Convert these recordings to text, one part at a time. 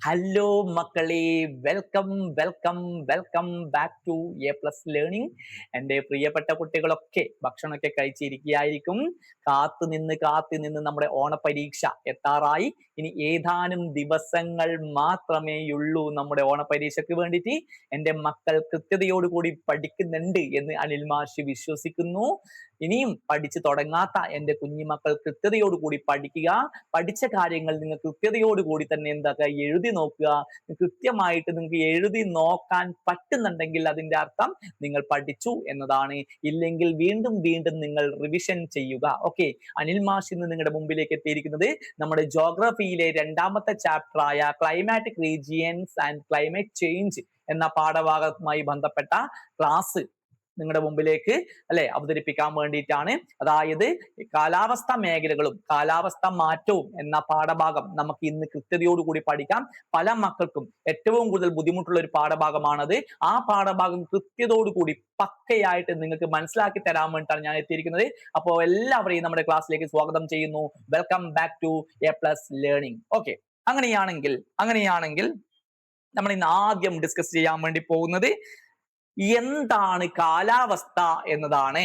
Hello മക്കളെ, welcome welcome welcome back to A plus learning. എൻ്റെ പ്രിയപ്പെട്ട കുട്ടികളൊക്കെ ഭക്ഷണമൊക്കെ കഴിച്ചിരിക്കുകയായിരിക്കും. കാത്തു നിന്ന് നമ്മുടെ ഓണപരീക്ഷ എത്താറായി. ഇനി ഏതാനും ദിവസങ്ങൾ മാത്രമേയുള്ളൂ നമ്മുടെ ഓണപരീക്ഷയ്ക്ക് വേണ്ടിയിട്ട്. എൻ്റെ മക്കൾ കൃത്യതയോടുകൂടി പഠിക്കുന്നുണ്ട് എന്ന് അനിൽ മാഷ് വിശ്വസിക്കുന്നു. ഇനിയും പഠിച്ചു തുടങ്ങാത്ത എൻ്റെ കുഞ്ഞുമക്കൾ കൃത്യതയോടുകൂടി പഠിക്കുക. പഠിച്ച കാര്യങ്ങൾ നിങ്ങൾ കൃത്യതയോടുകൂടി തന്നെ എന്താക്കുക, എഴുതി നോക്കുക. കൃത്യമായിട്ട് നിങ്ങൾക്ക് എഴുതി നോക്കാൻ പറ്റുന്നുണ്ടെങ്കിൽ അതിന്റെ അർത്ഥം നിങ്ങൾ പഠിച്ചു എന്നതാണ്. ഇല്ലെങ്കിൽ വീണ്ടും വീണ്ടും നിങ്ങൾ റിവിഷൻ ചെയ്യുക. ഓക്കെ, അനിൽ മാഷ് ഇന്ന് നിങ്ങളുടെ മുമ്പിലേക്ക് എത്തിയിരിക്കുന്നത് നമ്മുടെ ജോഗ്രഫിയിലെ രണ്ടാമത്തെ ചാപ്റ്റർ ആയ climatic regions and climate change എന്ന പാഠഭാഗവുമായി ബന്ധപ്പെട്ട ക്ലാസ് നിങ്ങളുടെ മുമ്പിലേക്ക് അവതരിപ്പിക്കാൻ വേണ്ടിയിട്ടാണ്. അതായത് കാലാവസ്ഥ മേഖലകളും കാലാവസ്ഥ മാറ്റവും എന്ന പാഠഭാഗം നമുക്ക് ഇന്ന് കൃത്യതയോടുകൂടി പഠിക്കാം. പല മക്കൾക്കും ഏറ്റവും കൂടുതൽ ബുദ്ധിമുട്ടുള്ള ഒരു പാഠഭാഗമാണത്. ആ പാഠഭാഗം കൃത്യതയോടുകൂടി പക്കയായിട്ട് നിങ്ങൾക്ക് മനസ്സിലാക്കി തരാൻ വേണ്ടിയിട്ടാണ് ഞാൻ എത്തിയിരിക്കുന്നത്. അപ്പോൾ എല്ലാവരെയും നമ്മുടെ ക്ലാസ്സിലേക്ക് സ്വാഗതം ചെയ്യുന്നു. Welcome back to A plus learning. Okay, അങ്ങനെയാണെങ്കിൽ നമ്മൾ ഇന്ന് ആദ്യം ഡിസ്കസ് ചെയ്യാൻ വേണ്ടി പോകുന്നത് എന്താണ് കാലാവസ്ഥ എന്നതാണ്.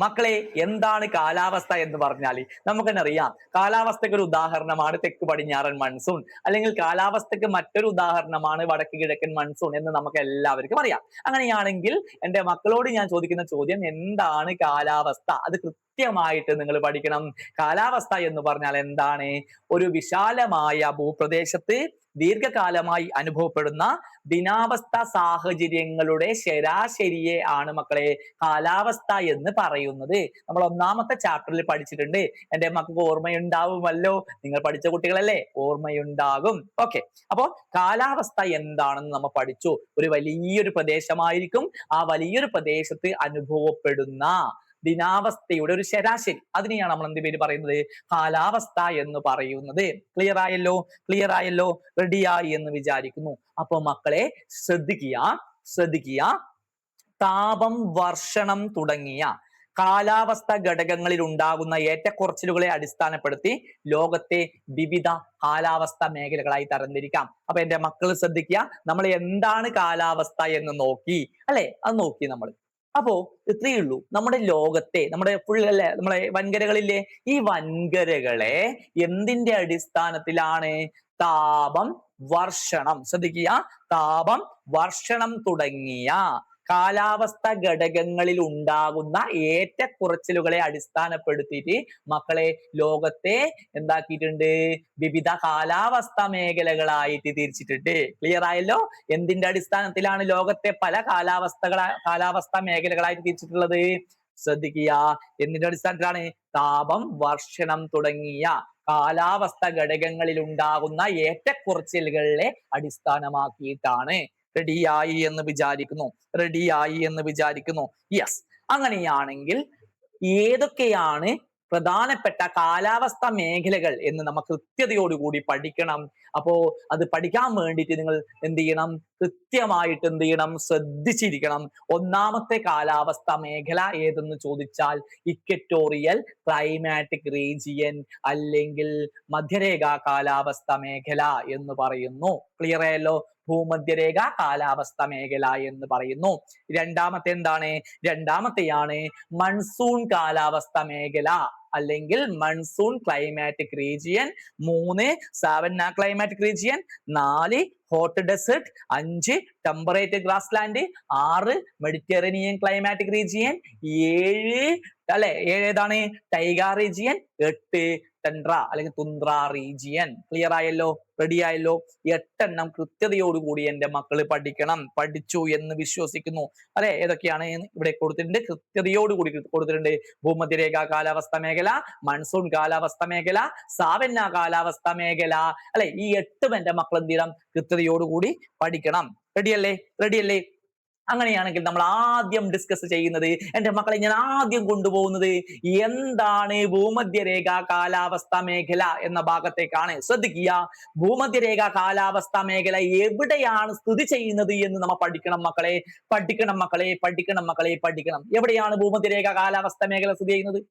മക്കളെ, എന്താണ് കാലാവസ്ഥ എന്ന് പറഞ്ഞാൽ നമുക്ക് തന്നെ അറിയാം. കാലാവസ്ഥയ്ക്ക് ഒരു ഉദാഹരണമാണ് തെക്ക് പടിഞ്ഞാറൻ മൺസൂൺ, അല്ലെങ്കിൽ കാലാവസ്ഥയ്ക്ക് മറ്റൊരു ഉദാഹരണമാണ് വടക്ക് കിഴക്കൻ മൺസൂൺ എന്ന് നമുക്ക് എല്ലാവർക്കും അറിയാം. അങ്ങനെയാണെങ്കിൽ എൻ്റെ മക്കളോട് ഞാൻ ചോദിക്കുന്ന ചോദ്യം, എന്താണ് കാലാവസ്ഥ? അത് കൃത്യമായിട്ട് നിങ്ങൾ പഠിക്കണം. കാലാവസ്ഥ എന്ന് പറഞ്ഞാൽ എന്താണ്? ഒരു വിശാലമായ ഭൂപ്രദേശത്ത് ദീർഘകാലമായി അനുഭവപ്പെടുന്ന ദിനാവസ്ഥ സാഹചര്യങ്ങളുടെ ശരാശരിയെ ആണ് മക്കളെ കാലാവസ്ഥ എന്ന് പറയുന്നത്. നമ്മൾ ഒന്നാമത്തെ ചാപ്റ്ററിൽ പഠിച്ചിട്ടുണ്ട്. എൻ്റെ മക്കൾക്ക് ഓർമ്മയുണ്ടാവുമല്ലോ, നിങ്ങൾ പഠിച്ച കുട്ടികളല്ലേ, ഓർമ്മയുണ്ടാകും. ഓക്കെ, അപ്പോ കാലാവസ്ഥ എന്താണെന്ന് നമ്മൾ പഠിച്ചു. ഒരു വലിയൊരു പ്രദേശമായിരിക്കും. ആ വലിയൊരു പ്രദേശത്ത് അനുഭവപ്പെടുന്ന ദിനാവസ്ഥയുടെ ഒരു ശരാശരി, അതിനെയാണ് നമ്മൾ എന്ത് പേര് പറയുന്നത്? കാലാവസ്ഥ എന്ന് പറയുന്നത്. ക്ലിയർ ആയല്ലോ, റെഡിയായി എന്ന് വിചാരിക്കുന്നു. അപ്പൊ മക്കളെ ശ്രദ്ധിക്കുക. താപം, വർഷണം തുടങ്ങിയ കാലാവസ്ഥ ഘടകങ്ങളിൽ ഉണ്ടാകുന്ന ഏറ്റക്കുറച്ചിലുകളെ അടിസ്ഥാനപ്പെടുത്തി ലോകത്തെ വിവിധ കാലാവസ്ഥ മേഖലകളായി തരംതിരിക്കാം. അപ്പൊ എൻ്റെ മക്കൾ ശ്രദ്ധിക്കുക, നമ്മൾ എന്താണ് കാലാവസ്ഥ എന്ന് നോക്കി അല്ലെ, അത് നോക്കി നമ്മൾ. അപ്പോ ഇത്രയേ ഉള്ളൂ. നമ്മുടെ ലോകത്തെ, നമ്മുടെ നമ്മളെ വൻകരകളില്ലേ, ഈ വൻകരകളെ എന്തിന്റെ അടിസ്ഥാനത്തിലാണ്? താപം, വർഷണം, ശ്രദ്ധിക്കുക, താപം, വർഷണം തുടങ്ങിയ കാലാവസ്ഥ ഘടകങ്ങളിൽ ഉണ്ടാകുന്ന ഏറ്റക്കുറച്ചിലുകളെ അടിസ്ഥാനപ്പെടുത്തിയിട്ട് മക്കളെ ലോകത്തെ എന്താക്കിയിട്ടുണ്ട്? വിവിധ കാലാവസ്ഥ മേഖലകളായിട്ട് തിരിച്ചിട്ടുണ്ട്. ക്ലിയർ ആയല്ലോ? എന്തിന്റെ അടിസ്ഥാനത്തിലാണ് ലോകത്തെ പല കാലാവസ്ഥ മേഖലകളായിട്ട് തിരിച്ചിട്ടുള്ളത്? ശ്രദ്ധിക്കുക, എന്തിന്റെ അടിസ്ഥാനത്തിലാണ്? താപം, വർഷണം തുടങ്ങിയ കാലാവസ്ഥ ഘടകങ്ങളിൽ ഉണ്ടാകുന്ന ഏറ്റക്കുറച്ചിലുകളെ അടിസ്ഥാനമാക്കിയിട്ടാണ്. റെഡിയായി എന്ന് വിചാരിക്കുന്നു. യെസ്, അങ്ങനെയാണെങ്കിൽ ഏതൊക്കെയാണ് പ്രധാനപ്പെട്ട കാലാവസ്ഥ മേഖലകൾ എന്ന് നമുക്ക് കൃത്യതയോടുകൂടി പഠിക്കണം. അപ്പോ അത് പഠിക്കാൻ വേണ്ടിയിട്ട് നിങ്ങൾ എന്ത് ചെയ്യണം? കൃത്യമായിട്ട് എന്ത് ചെയ്യണം? ശ്രദ്ധിച്ചിരിക്കണം. ഒന്നാമത്തെ കാലാവസ്ഥ മേഖല ഏതെന്ന് ചോദിച്ചാൽ ഇക്വറ്റോറിയൽ ക്ലൈമാറ്റിക് റീജിയൻ, അല്ലെങ്കിൽ മധ്യരേഖാ കാലാവസ്ഥ മേഖല എന്ന് പറയുന്നു. ക്ലിയർ ആയല്ലോ? ഭൂമധ്യരേഖ കാലാവസ്ഥ മേഖല എന്ന് പറയുന്നു. രണ്ടാമത്തെയാണ് മൺസൂൺ കാലാവസ്ഥ മേഖല, അല്ലെങ്കിൽ monsoon climatic region. 3 savanna climatic region. 4 hot desert. 5 temperate grass land. 6 Mediterranean climatic region. 7 ഏതാണ്? Taiga region. 8 ടെൻഡ്ര അല്ലെങ്കിൽ തുന്ദ്ര റീജിയൻ. ക്ലിയർ ആയല്ലോ? റെഡി ആയല്ലോ? 8 എണ്ണം കൃത്യതയോടുകൂടി എൻ്റെ മക്കള് പഠിക്കണം. പഠിച്ചു എന്ന് വിശ്വസിക്കുന്നു. ഏതൊക്കെയാണ് ഇവിടെ കൊടുത്തിട്ടുണ്ട്? കൃത്യതയോടുകൂടി കൊടുത്തിട്ടുണ്ട്. ഭൂമധ്യരേഖ കാലാവസ്ഥ മേഖല, മൺസൂൺ കാലാവസ്ഥ മേഖല, സാവന്ന കാലാവസ്ഥ മേഖല. ഈ 8 എൻ്റെ മക്കൾ എന്ത് ചെയ്യണം? കൃത്യതയോടുകൂടി പഠിക്കണം. റെഡിയല്ലേ? അങ്ങനെയാണെങ്കിൽ നമ്മൾ ആദ്യം ഡിസ്കസ് ചെയ്യുന്നത്, എൻ്റെ മക്കളെ ഞാൻ ആദ്യം കൊണ്ടുപോകുന്നത് എന്താണ്? ഭൂമധ്യരേഖ കാലാവസ്ഥ മേഖല എന്ന ഭാഗത്തേക്കാണ്. ശ്രദ്ധിക്കുക, ഭൂമധ്യരേഖ കാലാവസ്ഥ മേഖല എവിടെയാണ് സ്ഥിതി ചെയ്യുന്നത് എന്ന് നമ്മൾ പഠിക്കണം മക്കളെ. പഠിക്കണം. എവിടെയാണ് ഭൂമധ്യരേഖ കാലാവസ്ഥ മേഖല സ്ഥിതി ചെയ്യുന്നത്?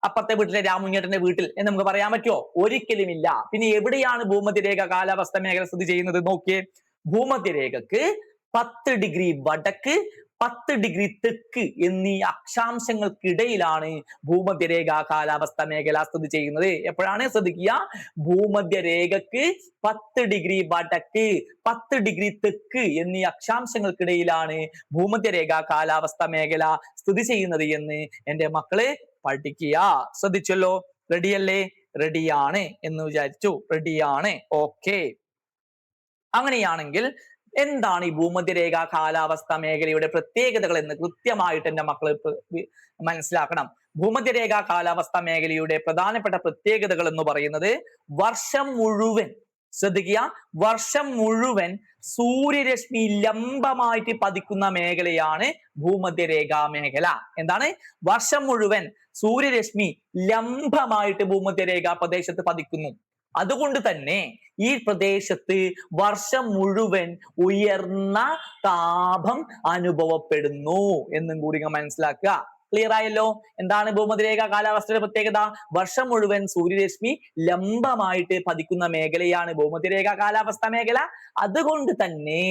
അപ്പുറത്തെ വീട്ടിലെ രാമുഞ്ഞേട്ടന്റെ വീട്ടിൽ എന്ന് നമുക്ക് പറയാൻ പറ്റുമോ? ഒരിക്കലുമില്ല. പിന്നെ എവിടെയാണ് ഭൂമധ്യരേഖ കാലാവസ്ഥ മേഖല സ്ഥിതി ചെയ്യുന്നത്? നോക്കിയേ, ഭൂമധ്യരേഖക്ക് 10 ഡിഗ്രി വടക്ക് 10 ഡിഗ്രി തെക്ക് എന്നീ അക്ഷാംശങ്ങൾക്കിടയിലാണ് ഭൂമധ്യരേഖ കാലാവസ്ഥ മേഖല സ്ഥിതി ചെയ്യുന്നത്. എപ്പോഴാണ്? ശ്രദ്ധിക്കുക, ഭൂമധ്യരേഖക്ക് 10 ഡിഗ്രി വടക്ക് 10 ഡിഗ്രി തെക്ക് എന്നീ അക്ഷാംശങ്ങൾക്കിടയിലാണ് ഭൂമധ്യരേഖ കാലാവസ്ഥ മേഖല സ്ഥിതി ചെയ്യുന്നത് എന്ന് എന്റെ മക്കള് പഠിക്കുക. ശ്രദ്ധിച്ചല്ലോ? റെഡിയല്ലേ? റെഡിയാണ് എന്ന് വിചാരിച്ചു. റെഡിയാണ്. ഓക്കെ. അങ്ങനെയാണെങ്കിൽ എന്താണ് ഈ ഭൂമധ്യരേഖ കാലാവസ്ഥ മേഖലയുടെ പ്രത്യേകതകൾ എന്ന് കൃത്യമായിട്ട് എന്റെ മക്കൾ മനസ്സിലാക്കണം. ഭൂമധ്യരേഖ കാലാവസ്ഥ മേഖലയുടെ പ്രധാനപ്പെട്ട പ്രത്യേകതകൾ എന്ന് പറയുന്നത് വർഷം മുഴുവൻ, ശ്രദ്ധിക്കുക, വർഷം മുഴുവൻ സൂര്യരശ്മി ലംബമായിട്ട് പതിക്കുന്ന മേഖലയാണ് ഭൂമധ്യരേഖ മേഖല. എന്താണ്? വർഷം മുഴുവൻ സൂര്യരശ്മി ലംബമായിട്ട് ഭൂമധ്യരേഖ പ്രദേശത്ത് പതിക്കുന്നു. അതുകൊണ്ട് തന്നെ ഈ പ്രദേശത്ത് വർഷം മുഴുവൻ ഉയർന്ന താപം അനുഭവപ്പെടുന്നു എന്നും കൂടി മനസ്സിലാക്കുക. ക്ലിയർ ആയല്ലോ? എന്താണ് ഭൂമധ്യരേഖ കാലാവസ്ഥയുടെ പ്രത്യേകത? വർഷം മുഴുവൻ സൂര്യരശ്മി ലംബമായിട്ട് പതിക്കുന്ന മേഖലയാണ് ഭൂമധ്യരേഖ കാലാവസ്ഥ മേഖല. അതുകൊണ്ട് തന്നെ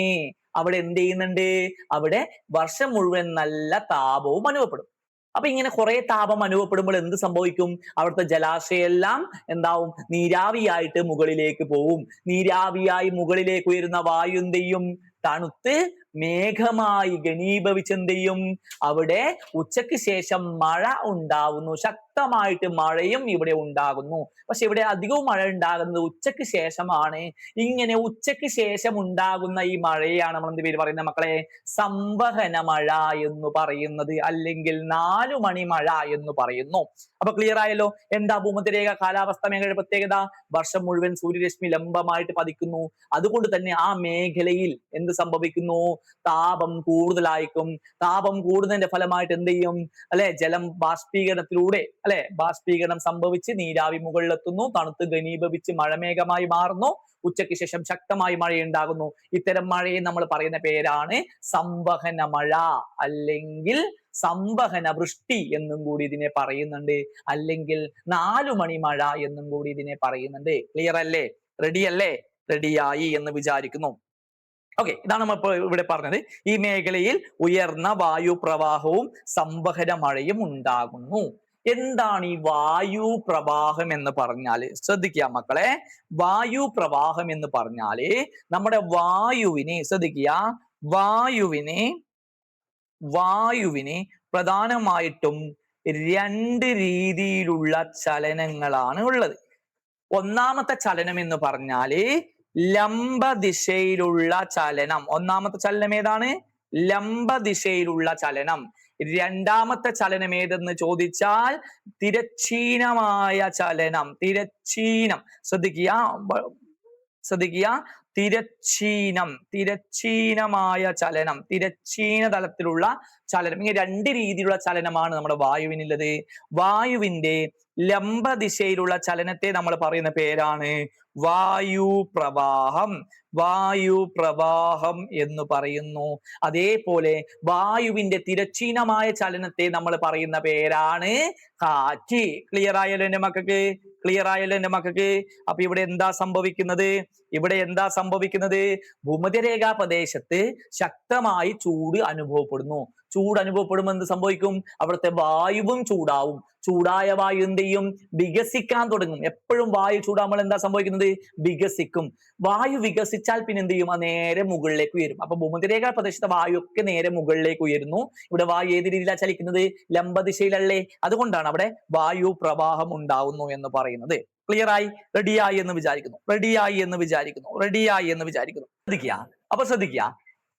അവിടെ എന്ത് ചെയ്യുന്നുണ്ട്? അവിടെ വർഷം മുഴുവൻ നല്ല താപവും അനുഭവപ്പെടും. അപ്പൊ ഇങ്ങനെ കുറെ താപം അനുഭവപ്പെടുമ്പോൾ എന്ത് സംഭവിക്കും? അവിടുത്തെ ജലാശയെല്ലാം എന്താവും? നീരാവിയായിട്ട് മുകളിലേക്ക് പോവും. നീരാവിയായി മുകളിലേക്ക് ഉയരുന്ന വായു എന്ത് ചെയ്യും? തണുത്ത് മേഘമായി ഘനീഭവിച്ചെന്ത് ചെയ്യും? അവിടെ ഉച്ചയ്ക്ക് ശേഷം മഴ ഉണ്ടാകുന്നു. ശക്തമായിട്ട് മഴയും ഇവിടെ ഉണ്ടാകുന്നു. പക്ഷെ ഇവിടെ അധികവും മഴ ഉണ്ടാകുന്നത് ഉച്ചയ്ക്ക് ശേഷമാണ്. ഇങ്ങനെ ഉച്ചയ്ക്ക് ശേഷം ഉണ്ടാകുന്ന ഈ മഴയാണ് നമ്മൾ എന്ത് പേര് പറയുന്നത് മക്കളെ? സംവഹന മഴ എന്ന് പറയുന്നത്, അല്ലെങ്കിൽ 4 മണി മഴ എന്ന് പറയുന്നു. അപ്പൊ ക്ലിയർ ആയല്ലോ? എന്താ ഭൂമധ്യരേഖ കാലാവസ്ഥ മേഖലയുടെ പ്രത്യേകത? വർഷം മുഴുവൻ സൂര്യരശ്മി ലംബമായിട്ട് പതിക്കുന്നു. അതുകൊണ്ട് തന്നെ ആ മേഖലയിൽ എന്ത് സംഭവിക്കുന്നു? താപം കൂടുതലായിരിക്കും. താപം കൂടുന്നതിന്റെ ഫലമായിട്ട് എന്ത് ചെയ്യും? അല്ലെ, ജലം ബാഷ്പീകരണത്തിലൂടെ ബാഷ്പീകരണം സംഭവിച്ച് നീരാവി മുകളിലെത്തുന്നു, തണുത്ത് ഘനീഭവിച്ച് മഴമേഘമായി മാറുന്നു, ഉച്ചയ്ക്ക് ശേഷം ശക്തമായി മഴയുണ്ടാകുന്നു. ഇത്തരം മഴയെ നമ്മൾ പറയുന്ന പേരാണ് സംവഹന മഴ, അല്ലെങ്കിൽ സംവഹന വൃഷ്ടി എന്നും കൂടി ഇതിനെ പറയുന്നുണ്ട്, അല്ലെങ്കിൽ 4 മണി മഴ എന്നും കൂടി ഇതിനെ പറയുന്നുണ്ട്. ക്ലിയർ അല്ലേ? റെഡി അല്ലേ? റെഡിയായി എന്ന് വിചാരിക്കുന്നു. ഓക്കെ, ഇതാണ് നമ്മൾ ഇവിടെ പറഞ്ഞത്. ഈ മേഖലയിൽ ഉയർന്ന വായു പ്രവാഹവും സംവഹന മഴയും ഉണ്ടാകുന്നു. എന്താണ് ഈ വായു പ്രവാഹം എന്ന് പറഞ്ഞാല്? ശ്രദ്ധിക്കുക മക്കളെ, വായു പ്രവാഹം എന്ന് പറഞ്ഞാല് നമ്മുടെ വായുവിനെ, ശ്രദ്ധിക്കുക, വായുവിനെ പ്രധാനമായിട്ടും 2 രീതിയിലുള്ള ചലനങ്ങളാണ് ഉള്ളത്. ഒന്നാമത്തെ ചലനം എന്ന് പറഞ്ഞാല് ലംബ ദിശയിലുള്ള ചലനം. ഒന്നാമത്തെ ചലനം ഏതാണ്? ലംബ ദിശയിലുള്ള ചലനം. രണ്ടാമത്തെ ചലനം ഏതെന്ന് ചോദിച്ചാൽ തിരശ്ചീനമായ ചലനം. ശ്രദ്ധിക്കുക, തിരശ്ചീനമായ ചലനം, തിരശ്ചീന തലത്തിലുള്ള ചലനം. ഇങ്ങനെ 2 രീതിയിലുള്ള ചലനമാണ് നമ്മുടെ വായുവിനുള്ളത്. വായുവിന്റെ ലംബ ദിശയിലുള്ള ചലനത്തെ നമ്മൾ പറയുന്ന പേരാണ് വായു പ്രവാഹം എന്ന് പറയുന്നു. അതേപോലെ വായുവിന്റെ തിരശ്ചീനമായ ചലനത്തെ നമ്മൾ പറയുന്ന പേരാണ് കാറ്റ്. ക്ലിയർ ആയല്ലോ എന്റെ മക്കൾക്ക്? അപ്പൊ ഇവിടെ എന്താ സംഭവിക്കുന്നത്? ഭൂമധ്യരേഖാ പ്രദേശത്ത് ശക്തമായി ചൂട് അനുഭവപ്പെടുന്നു. ചൂട് അനുഭവപ്പെടുമ്പോൾ എന്ത് സംഭവിക്കും? അവിടുത്തെ വായുവും ചൂടാവും. ചൂടായ വായു എന്ത് ചെയ്യും? വികസിക്കാൻ തുടങ്ങും. എപ്പോഴും വായു ചൂടാകുമ്പോൾ എന്താ സംഭവിക്കുന്നത്? വികസിക്കും. വായു വികസിച്ചാൽ പിന്നെ എന്ത് ചെയ്യും? നേരെ മുകളിലേക്ക് ഉയരും. അപ്പൊ ഭൂമധ്യരേഖാ പ്രദേശത്തെ വായു ഒക്കെ നേരെ മുകളിലേക്ക് ഉയരുന്നു. ഇവിടെ വായു ഏത് രീതിയിലാണ് ചലിക്കുന്നത്? ലംബദിശയിലല്ലേ? അതുകൊണ്ടാണ് അവിടെ വായു പ്രവാഹം ഉണ്ടാവുന്നു എന്ന് പറയുന്നത്. ക്ലിയർ ആയി? റെഡിയായി എന്ന് വിചാരിക്കുന്നു. ശ്രദ്ധിക്കുക,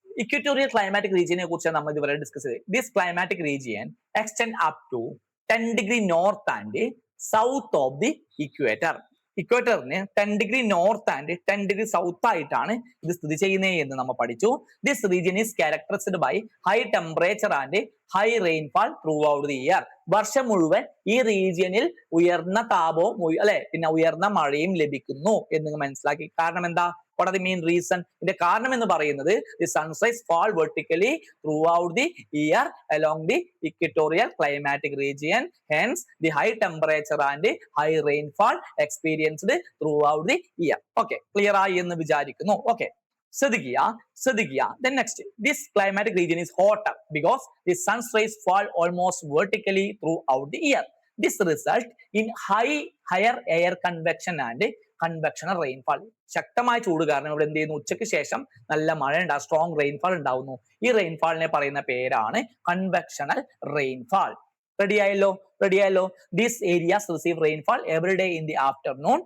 ഇക്വറ്റോറിയൽ ക്ലൈമാറ്റിക് റീജിയനെ കുറിച്ചാണ് നമ്മൾ ഇതുവരെ ഡിസ്കസ് ചെയ്തത്. This climatic region extend up to 10 degree north and south of the equator. ഇക്വേറ്ററിന് 10 degree north and 10 degree south ആയിട്ടാണ് ഇത് സ്ഥിതി ചെയ്യുന്നത് എന്ന് നമ്മൾ പഠിച്ചു. This region is characterised by high temperature and high rainfall throughout the year. വർഷം മുഴുവൻ ഈ റീജിയനിൽ ഉയർന്ന താപവും അല്ലെ പിന്നെ ഉയർന്ന മഴയും ലഭിക്കുന്നു എന്ന് മനസ്സിലാക്കി. കാരണം എന്താ? What are the main reason? ഇതിന്റെ കാരണം എന്ന് പറയുന്നത് the sunrise fall vertically throughout the year along the equatorial climatic region. Hence, the high temperature and high rainfall experienced throughout the year. Okay, clear ആയി എന്ന് വിചാരിക്കുന്നു. Okay. ശ്രദ്ധിക്കുക. Then next, this climatic region is hotter because the sun's rays fall almost vertically throughout the year. This result in higher air convection and convectional rainfall. ശക്തമായ ചൂട് കാരണം ഇവിടെ എന്ത് ചെയ്യുന്നു? ഉച്ചയ്ക്ക് ശേഷം നല്ല മഴ ഉണ്ടാകും, സ്ട്രോങ് റെയിൻഫാൾ ഉണ്ടാവുന്നു. ഈ റെയിൻഫാളിനെ പറയുന്ന പേരാണ് കൺവെക്ഷണൽ റെയിൻഫാൾ. റെഡിയായല്ലോ? These areas receive rainfall every day in the afternoon.